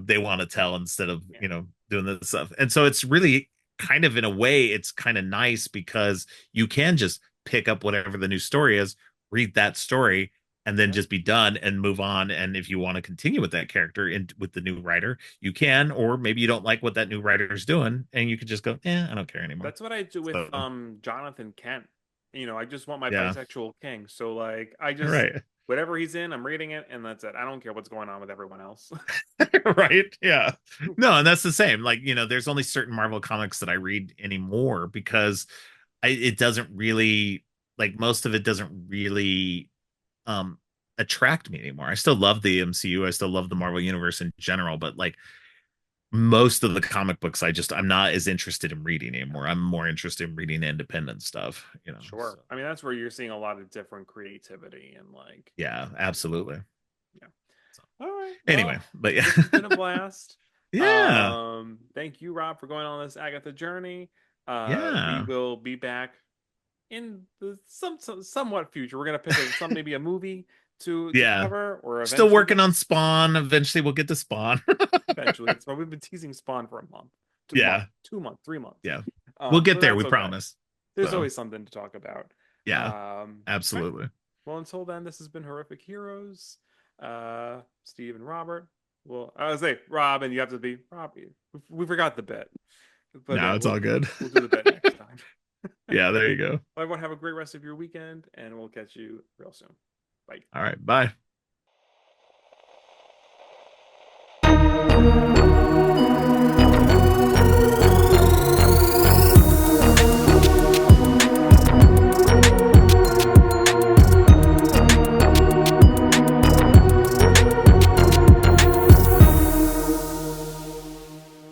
they want to tell instead of Yeah. doing this stuff. And so it's really kind of, in a way, it's kind of nice because you can just pick up whatever the new story is, read that story, and then Yeah. just be done and move on. And if you want to continue with that character and with the new writer, you can. Or maybe you don't like what that new writer is doing and you could just go, I don't care anymore. That's what I do with So Jonathan Kent. I just want my yeah. bisexual king. So like I just Right. whatever he's in, I'm reading it and that's it. I don't care what's going on with everyone else. Right. Yeah. No, and that's the same. Like, there's only certain Marvel comics that I read anymore because it doesn't really, like, most of it doesn't really um attract me anymore. I still love the MCU. I still love the Marvel universe in general, but like most of the comic books, I'm not as interested in reading anymore. I'm more interested in reading independent stuff. Sure. So I mean, that's where you're seeing a lot of different creativity and like, yeah, absolutely. yeah. So All right. anyway, Well, but yeah. this has been a blast. Yeah. Thank you, Rob, for going on this Agatha journey. We Yeah. will be back in the somewhat future. We're gonna pick maybe a movie to Yeah. cover, or Still working eventually, on Spawn. Eventually we'll get to Spawn. eventually. It's we've been teasing Spawn for a month, 2 month, Yeah. 2 month, 3 months. Yeah. We'll get But there, that's we okay. promise. There's So, always something to talk about. yeah, All right. absolutely. Well, until then, this has been Horrific Heroes. Steve and Robert. Well, I was say Rob, and you have to be Rob. We forgot the bit, but No, it's we'll all good. we'll do the bit next time. Yeah, there you go. Well, everyone, have a great rest of your weekend, and we'll catch you real soon. Bye. All right. Bye.